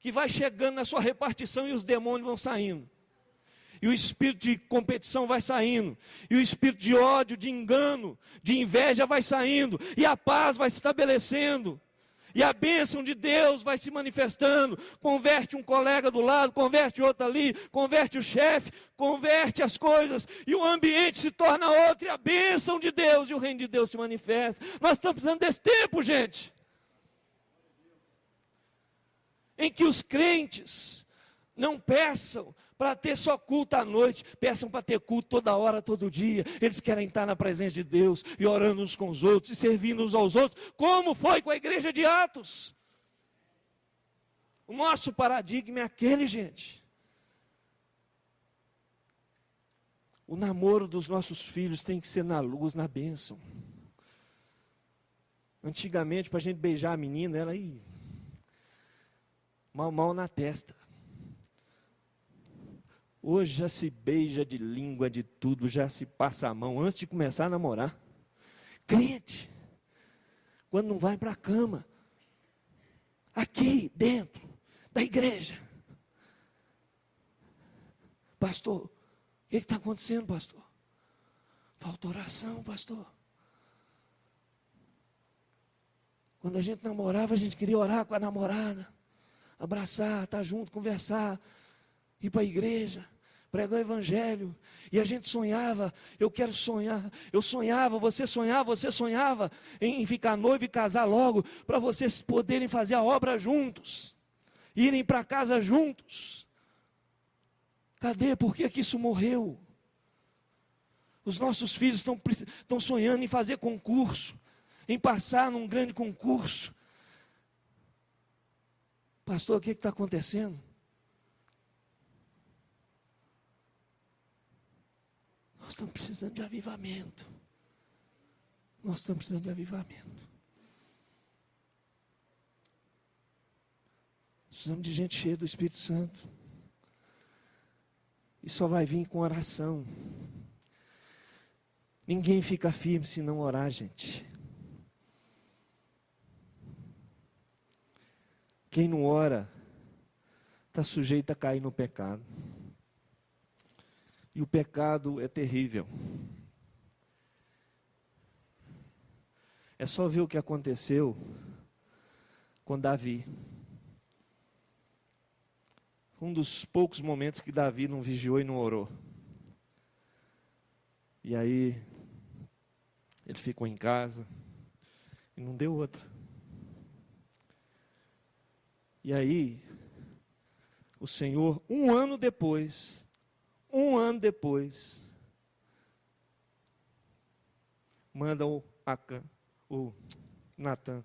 Que vai chegando na sua repartição e os demônios vão saindo. E o espírito de competição vai saindo, e o espírito de ódio, de engano, de inveja vai saindo, e a paz vai se estabelecendo, e a bênção de Deus vai se manifestando. Converte um colega do lado, converte outro ali, converte o chefe, converte as coisas, e o ambiente se torna outro, e a bênção de Deus e o reino de Deus se manifesta. Nós estamos precisando desse tempo, gente, em que os crentes não peçam para ter só culto à noite, peçam para ter culto toda hora, todo dia. Eles querem estar na presença de Deus, e orando uns com os outros, e servindo uns aos outros, como foi com a igreja de Atos. O nosso paradigma é aquele, gente. O namoro dos nossos filhos tem que ser na luz, na bênção. Antigamente, para a gente beijar a menina, ela ia mal na testa. Hoje já se beija de língua, de tudo, já se passa a mão antes de começar a namorar. Crente, quando não vai para a cama, aqui dentro da igreja. Pastor, o que está acontecendo, pastor? Falta oração, pastor. Quando a gente namorava, a gente queria orar com a namorada, abraçar, estar junto, conversar, ir para a igreja, pregar o evangelho. E a gente sonhava, eu quero sonhar, eu sonhava, você sonhava em ficar noivo e casar logo, para vocês poderem fazer a obra juntos, irem para casa juntos. Cadê? Por que isso morreu? Os nossos filhos estão sonhando em fazer concurso, em passar num grande concurso. Pastor, o que está acontecendo? Nós estamos precisando de avivamento. Nós estamos precisando de avivamento. Precisamos de gente cheia do Espírito Santo. E só vai vir com oração. Ninguém fica firme se não orar, gente. Quem não ora, está sujeito a cair no pecado. E o pecado é terrível. É só ver o que aconteceu com Davi. Foi um dos poucos momentos que Davi não vigiou e não orou. E aí, ele ficou em casa e não deu outra. E aí, o Senhor, um ano depois, manda o Natan.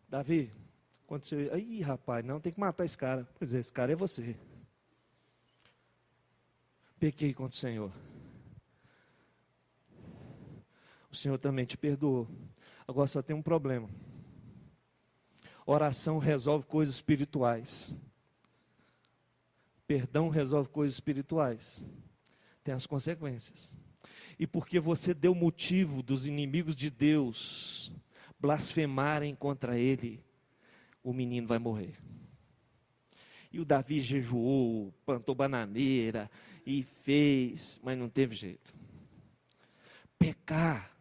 Davi, aconteceu. Aí, rapaz, não, tem que matar esse cara. Pois é, esse cara é você. Pequei contra o Senhor. O Senhor também te perdoou. Agora só tem um problema. Oração resolve coisas espirituais. Perdão resolve coisas espirituais. Tem as consequências. E porque você deu motivo dos inimigos de Deus blasfemarem contra ele, o menino vai morrer. E o Davi jejuou, plantou bananeira e fez, mas não teve jeito. Pecar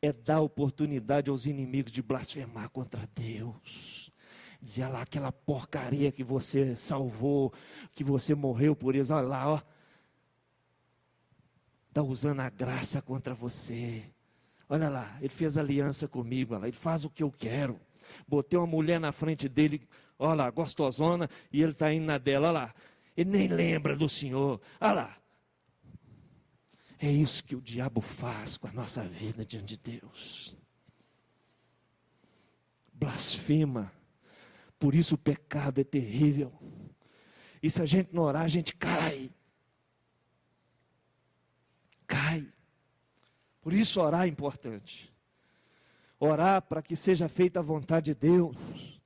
é dar oportunidade aos inimigos de blasfemar contra Deus. Dizer lá, aquela porcaria que você salvou, que você morreu por eles, olha lá, ó. Está usando a graça contra você. Olha lá, ele fez aliança comigo, olha lá, ele faz o que eu quero. Botei uma mulher na frente dele, olha lá, gostosona, e ele está indo na dela, olha lá. Ele nem lembra do Senhor, olha lá. É isso que o diabo faz com a nossa vida diante de Deus. Blasfema. Por isso o pecado é terrível. E se a gente não orar, a gente cai. Cai. Por isso orar é importante. Orar para que seja feita a vontade de Deus.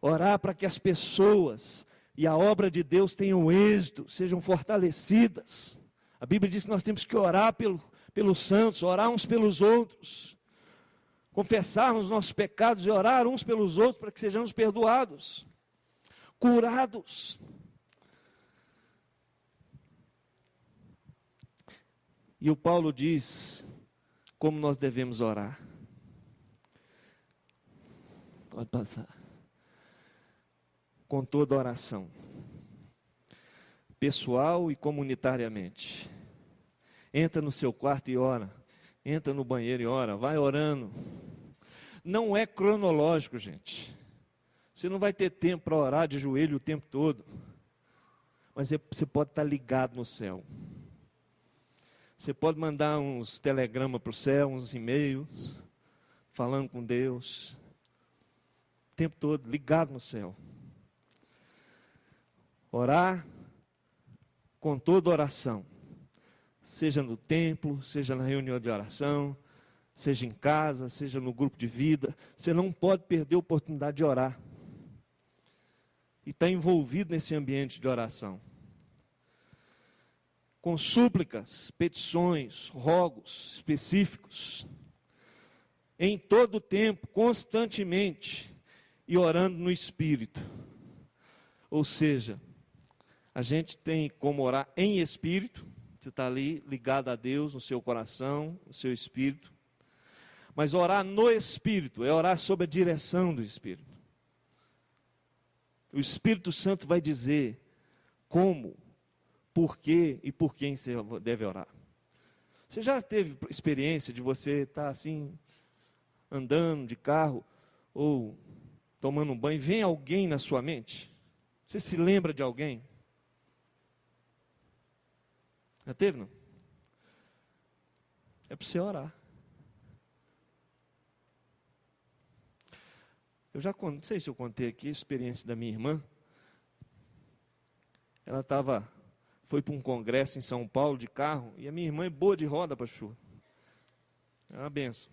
Orar para que as pessoas e a obra de Deus tenham êxito, sejam fortalecidas. A Bíblia diz que nós temos que orar pelos santos, orar uns pelos outros. Confessarmos nossos pecados e orar uns pelos outros para que sejamos perdoados, curados. E o Paulo diz como nós devemos orar. Pode passar. Com toda oração, pessoal e comunitariamente. Entra no seu quarto e ora. Entra no banheiro e ora. Vai orando. Não é cronológico, gente. Você não vai ter tempo para orar de joelho o tempo todo. Mas você pode estar ligado no céu. Você pode mandar uns telegramas para o céu, uns e-mails, falando com Deus. O tempo todo, ligado no céu. Orar com toda oração, seja no templo, seja na reunião de oração, seja em casa, seja no grupo de vida, você não pode perder a oportunidade de orar. E está envolvido nesse ambiente de oração. Com súplicas, petições, rogos específicos, em todo o tempo, constantemente, e orando no Espírito. Ou seja, a gente tem como orar em Espírito, você está ali ligado a Deus, no seu coração, no seu Espírito. Mas orar no Espírito é orar sob a direção do Espírito. O Espírito Santo vai dizer como, por quê e por quem você deve orar. Você já teve experiência de você estar assim, andando de carro, ou tomando um banho, vem alguém na sua mente? Você se lembra de alguém? Já teve, não? É para você orar. Eu já não sei se eu contei aqui a experiência da minha irmã. Ela foi para um congresso em São Paulo de carro, e a minha irmã é boa de roda, pastor. É uma benção.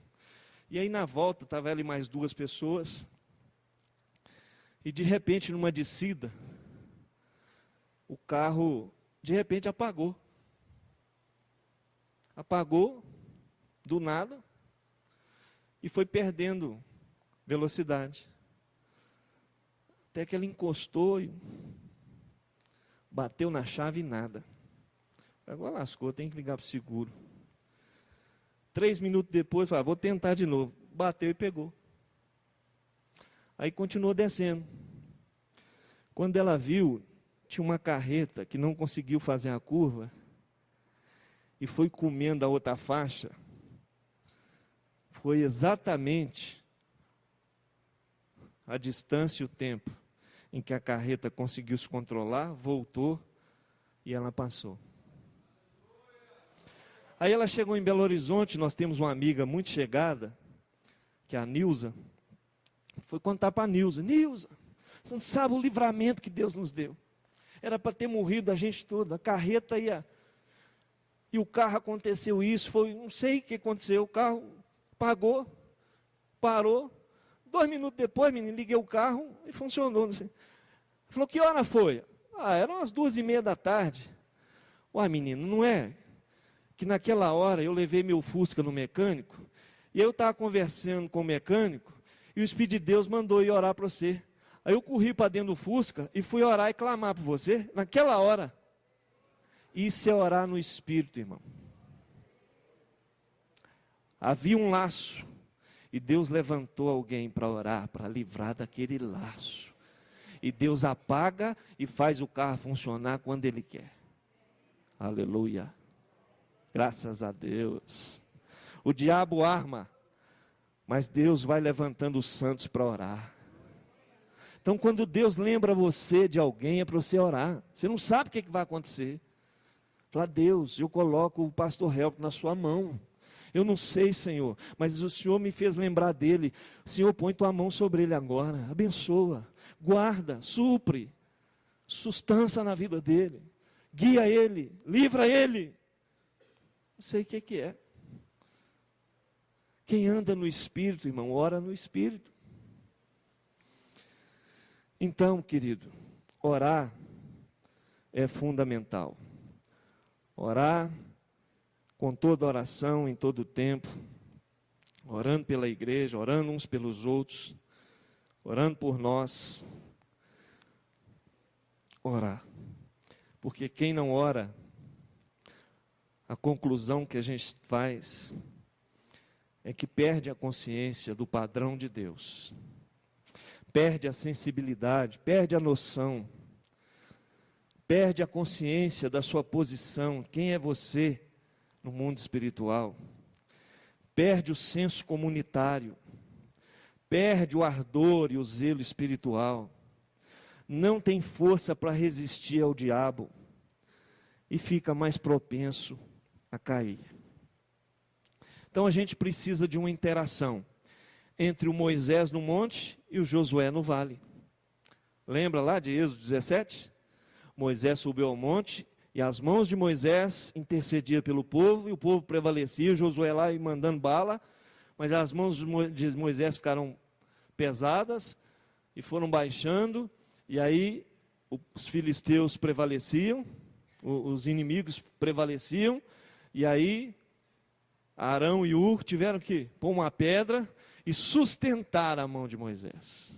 E aí na volta estava ela e mais 2 pessoas, e de repente numa descida, o carro de repente apagou. Apagou do nada e foi perdendo velocidade. Até que ela encostou e bateu na chave e nada. Agora lascou, tem que ligar para o seguro. 3 minutos depois, falou, vou tentar de novo. Bateu e pegou. Aí continuou descendo. Quando ela viu, tinha uma carreta que não conseguiu fazer a curva e foi comendo a outra faixa. Foi exatamente a distância e o tempo em que a carreta conseguiu se controlar, voltou e ela passou. Aí ela chegou em Belo Horizonte, nós temos uma amiga muito chegada, que é a Nilza. Foi contar para a Nilza, Nilza, você não sabe o livramento que Deus nos deu. Era para ter morrido a gente toda, a carreta ia... E o carro aconteceu isso, não sei o que aconteceu, o carro pagou, parou. 2 minutos depois, menino, liguei o carro e funcionou. Não sei. Falou, que hora foi? Eram as 2:30 da tarde. Uai, menino, não é que naquela hora eu levei meu Fusca no mecânico, e eu estava conversando com o mecânico, e o Espírito de Deus mandou ir orar para você. Aí eu corri para dentro do Fusca e fui orar e clamar por você, naquela hora. Isso é orar no Espírito, irmão. Havia um laço, e Deus levantou alguém para orar, para livrar daquele laço. E Deus apaga e faz o carro funcionar quando Ele quer. Aleluia. Graças a Deus. O diabo arma, mas Deus vai levantando os santos para orar. Então quando Deus lembra você de alguém, é para você orar. Você não sabe o que vai acontecer. Fala, Deus, eu coloco o pastor Help na sua mão. Eu não sei, Senhor, mas o Senhor me fez lembrar dele. Senhor, põe tua mão sobre ele agora, abençoa, guarda, supre, sustância na vida dele, guia ele, livra ele. Não sei o que é. Quem anda no Espírito, irmão, ora no Espírito. Então, querido, orar é fundamental. Orar com toda oração, em todo tempo, orando pela igreja, orando uns pelos outros, orando por nós. Orar. Porque quem não ora, a conclusão que a gente faz é que perde a consciência do padrão de Deus, perde a sensibilidade, perde a noção, perde a consciência da sua posição, quem é você no mundo espiritual, perde o senso comunitário, perde o ardor e o zelo espiritual, não tem força para resistir ao diabo e fica mais propenso a cair. Então a gente precisa de uma interação entre o Moisés no monte e o Josué no vale. Lembra lá de Êxodo 17? Moisés subiu ao monte E as mãos de Moisés intercediam pelo povo, e o povo prevalecia, Josué lá e mandando bala, mas as mãos de Moisés ficaram pesadas, e foram baixando, e aí os filisteus prevaleciam, os inimigos prevaleciam, e aí Arão e Hur tiveram que pôr uma pedra e sustentar a mão de Moisés,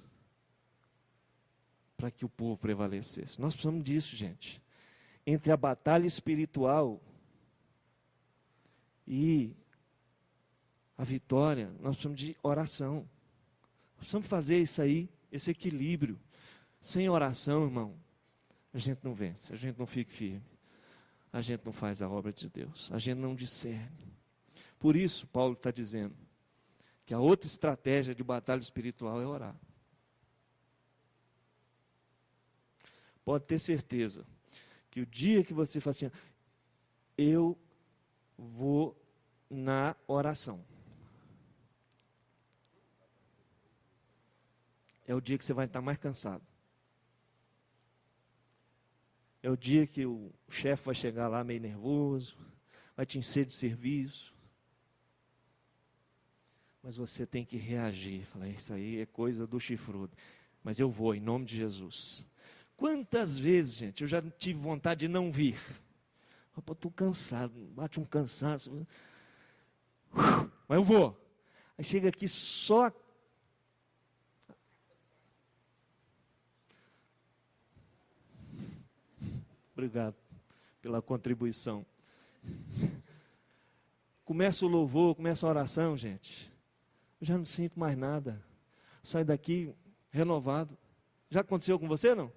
para que o povo prevalecesse. Nós precisamos disso, gente. Entre a batalha espiritual e a vitória, nós precisamos de oração. Nós precisamos fazer isso aí, esse equilíbrio. Sem oração, irmão, a gente não vence, a gente não fica firme, a gente não faz a obra de Deus, a gente não discerne. Por isso, Paulo está dizendo que a outra estratégia de batalha espiritual é orar. Pode ter certeza que o dia que você fala assim, eu vou na oração, é o dia que você vai estar mais cansado. É o dia que o chefe vai chegar lá meio nervoso, vai te encher de serviço. Mas você tem que reagir, falar, isso aí é coisa do chifrudo. Mas eu vou, em nome de Jesus. Quantas vezes, gente, eu já tive vontade de não vir. Estou cansado, bate um cansaço. Mas eu vou. Aí chega aqui só... Obrigado pela contribuição. Começa o louvor, começa a oração, gente. Eu já não sinto mais nada. Sai daqui renovado. Já aconteceu com você, não?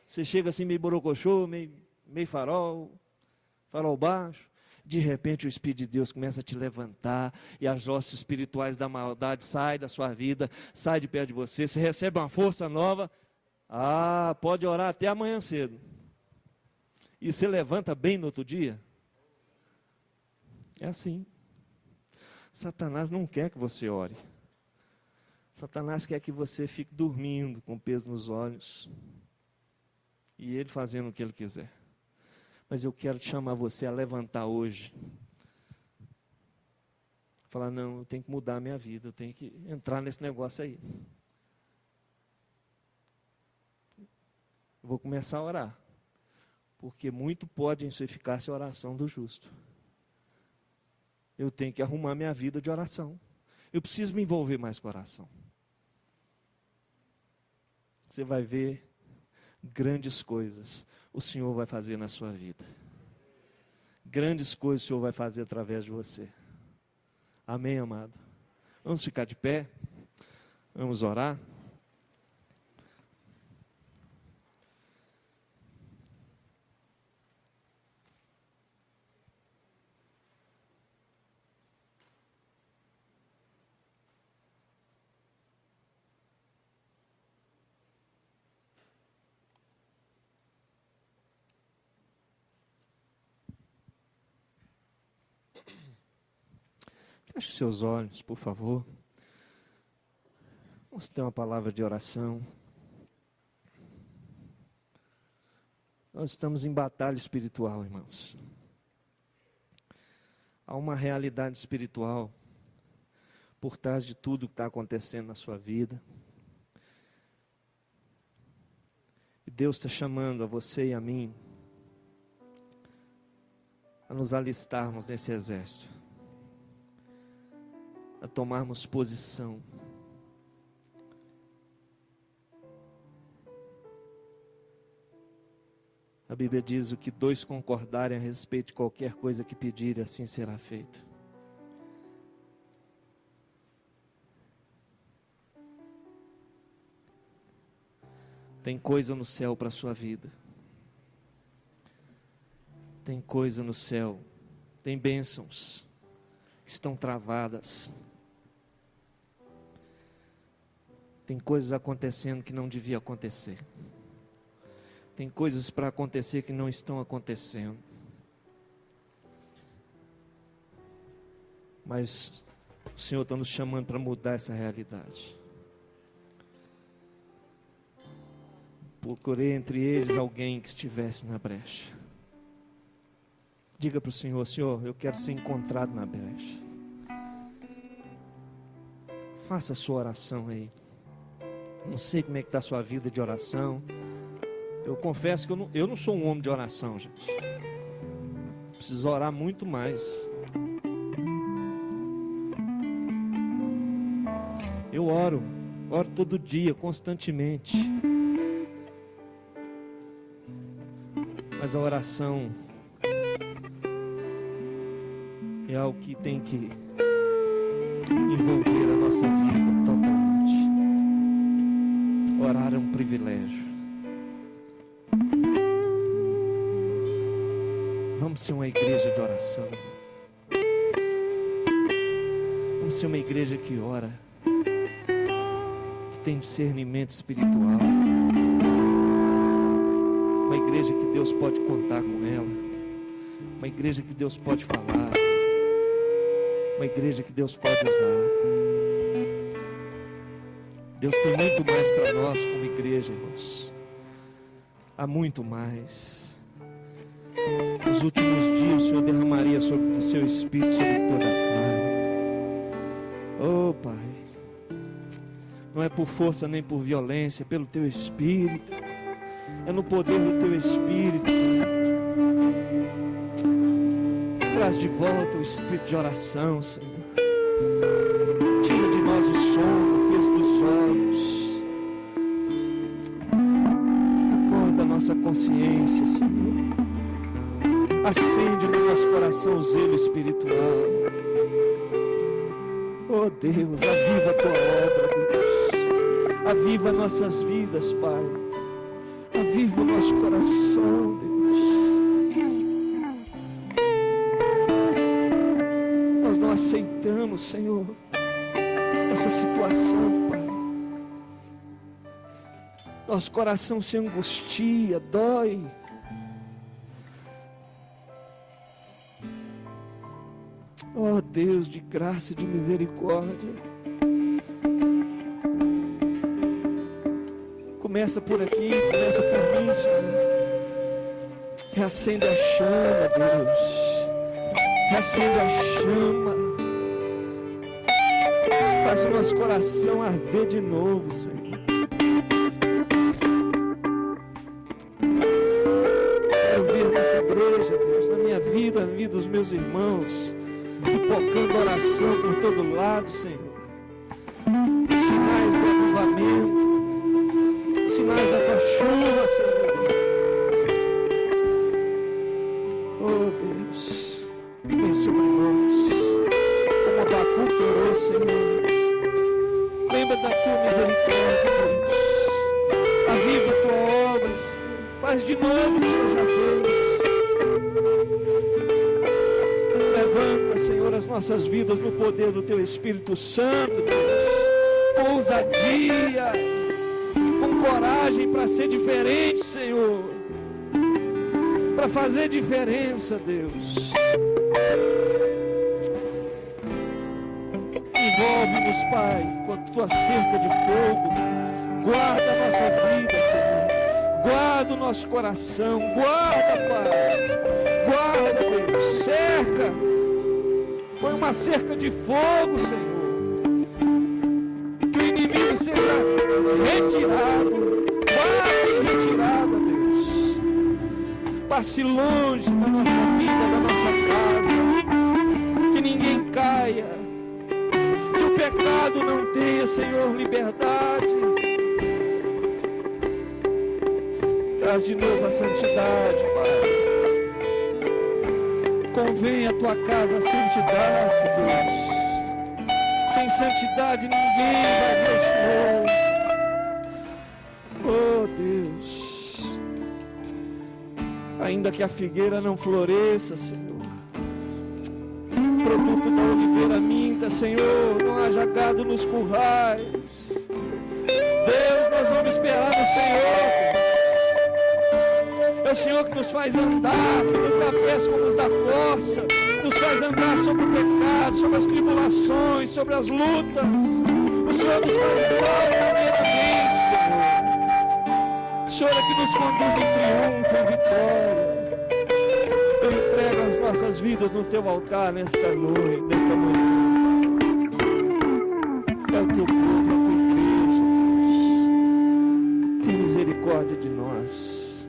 Você chega assim meio borocochô, meio farol baixo. De repente o Espírito de Deus começa a te levantar, e as hostes espirituais da maldade saem da sua vida, saem de perto de você, você recebe uma força nova. Ah, pode orar até amanhã cedo. E você levanta bem no outro dia? É assim. Satanás não quer que você ore. Satanás quer que você fique dormindo com peso nos olhos. E ele fazendo o que ele quiser. Mas eu quero te chamar você a levantar hoje. Falar, não, eu tenho que mudar a minha vida, eu tenho que entrar nesse negócio aí. Eu vou começar a orar. Porque muito pode em sua eficácia a oração do justo. Eu tenho que arrumar minha vida de oração. Eu preciso me envolver mais com a oração. Você vai ver grandes coisas o Senhor vai fazer na sua vida. Grandes coisas o Senhor vai fazer através de você. Amém, amado? Vamos ficar de pé. Vamos orar. Feche seus olhos, por favor. Vamos ter uma palavra de oração. Nós estamos em batalha espiritual, irmãos. Há uma realidade espiritual por trás de tudo que está acontecendo na sua vida. E Deus está chamando a você e a mim a nos alistarmos nesse exército, a tomarmos posição. A Bíblia diz: o que dois concordarem a respeito de qualquer coisa que pedirem, assim será feito. Tem coisa no céu para a sua vida. Tem coisa no céu. Tem bênçãos que estão travadas. Tem coisas acontecendo que não devia acontecer. Tem coisas para acontecer que não estão acontecendo. Mas o Senhor está nos chamando para mudar essa realidade. Procurei entre eles alguém que estivesse na brecha. Diga para o Senhor: Senhor, eu quero ser encontrado na brecha. Faça a sua oração aí. Não sei como é que está a sua vida de oração. Eu confesso que eu não sou um homem de oração, gente. Preciso orar muito mais. Eu oro todo dia, constantemente. Mas a oração é algo que tem que envolver a nossa vida totalmente. Orar é um privilégio. Vamos ser uma igreja de oração. Vamos ser uma igreja que ora, que tem discernimento espiritual. Uma igreja que Deus pode contar com ela. Uma igreja que Deus pode falar. Uma igreja que Deus pode usar. Deus tem muito mais para nós como igreja, irmãos. Há muito mais. Nos últimos dias o Senhor derramaria sobre o seu espírito, sobre toda a carne. Oh, Pai, não é por força nem por violência, é pelo teu espírito. É no poder do teu espírito, Pai. Traz de volta o espírito de oração, Senhor. Tira de nós o sono, o peso dos olhos. Acorda a nossa consciência, Senhor. Acende no nosso coração o zelo espiritual. Oh Deus, aviva a tua obra, Deus. Aviva nossas vidas, Pai. Aviva o nosso coração, Deus. Nós não aceitamos, Senhor, essa situação, Pai. Nosso coração se angustia, dói. Oh Deus de graça e de misericórdia. Começa por aqui, começa por mim, Senhor. Reacende a chama, Deus. Reacende a chama. Faz o nosso coração arder de novo, Senhor. Quero ver nessa igreja, Deus, na minha vida, na vida dos meus irmãos, pipocando oração por todo lado, Senhor. Sinais do avivamento. Sinais da tua chuva, Senhor. Oh Deus, vem sobre nós, como Abacuque orou, Senhor. Lembra da tua misericórdia, Deus. Aviva a tua obra, Senhor. Faz de novo o que o Senhor já fez. Levanta, Senhor, as nossas vidas no poder do teu Espírito Santo, Deus. Com ousadia, com coragem para ser diferente, Senhor, para fazer diferença, Deus. Envolve-nos, Pai, com a tua cerca de fogo. Guarda a nossa vida, Senhor. Guarda o nosso coração. Guarda, Pai. Guarda, Deus. Cerca. Põe uma cerca de fogo, Senhor. Que o inimigo seja retirado, guarda em retirada, Deus. Passe longe da nossa vida, da nossa casa. Que ninguém caia. Que o pecado não tenha, Senhor, liberdade. Traz de novo a santidade, Pai. Convém a tua casa a santidade, Deus. Sem santidade ninguém vai ver o Senhor. Oh Deus, ainda que a figueira não floresça, Senhor, produto da oliveira minta, Senhor, não haja gado nos currais. Deus, nós vamos esperar no Senhor. É o Senhor que nos faz andar, que nos dá pés como nos dá força, nos faz andar sobre o pecado, sobre as tribulações, sobre as lutas. O Senhor nos faz andar verdadeiramente, Senhor. O Senhor é que nos conduz em triunfo, em vitória. Eu entrego as vidas no teu altar nesta noite, nesta manhã. É o teu povo, é a tua igreja, Deus. Tem misericórdia de nós.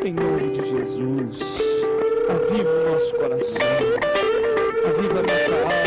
Em nome de Jesus. Aviva o nosso coração. Aviva a nossa alma.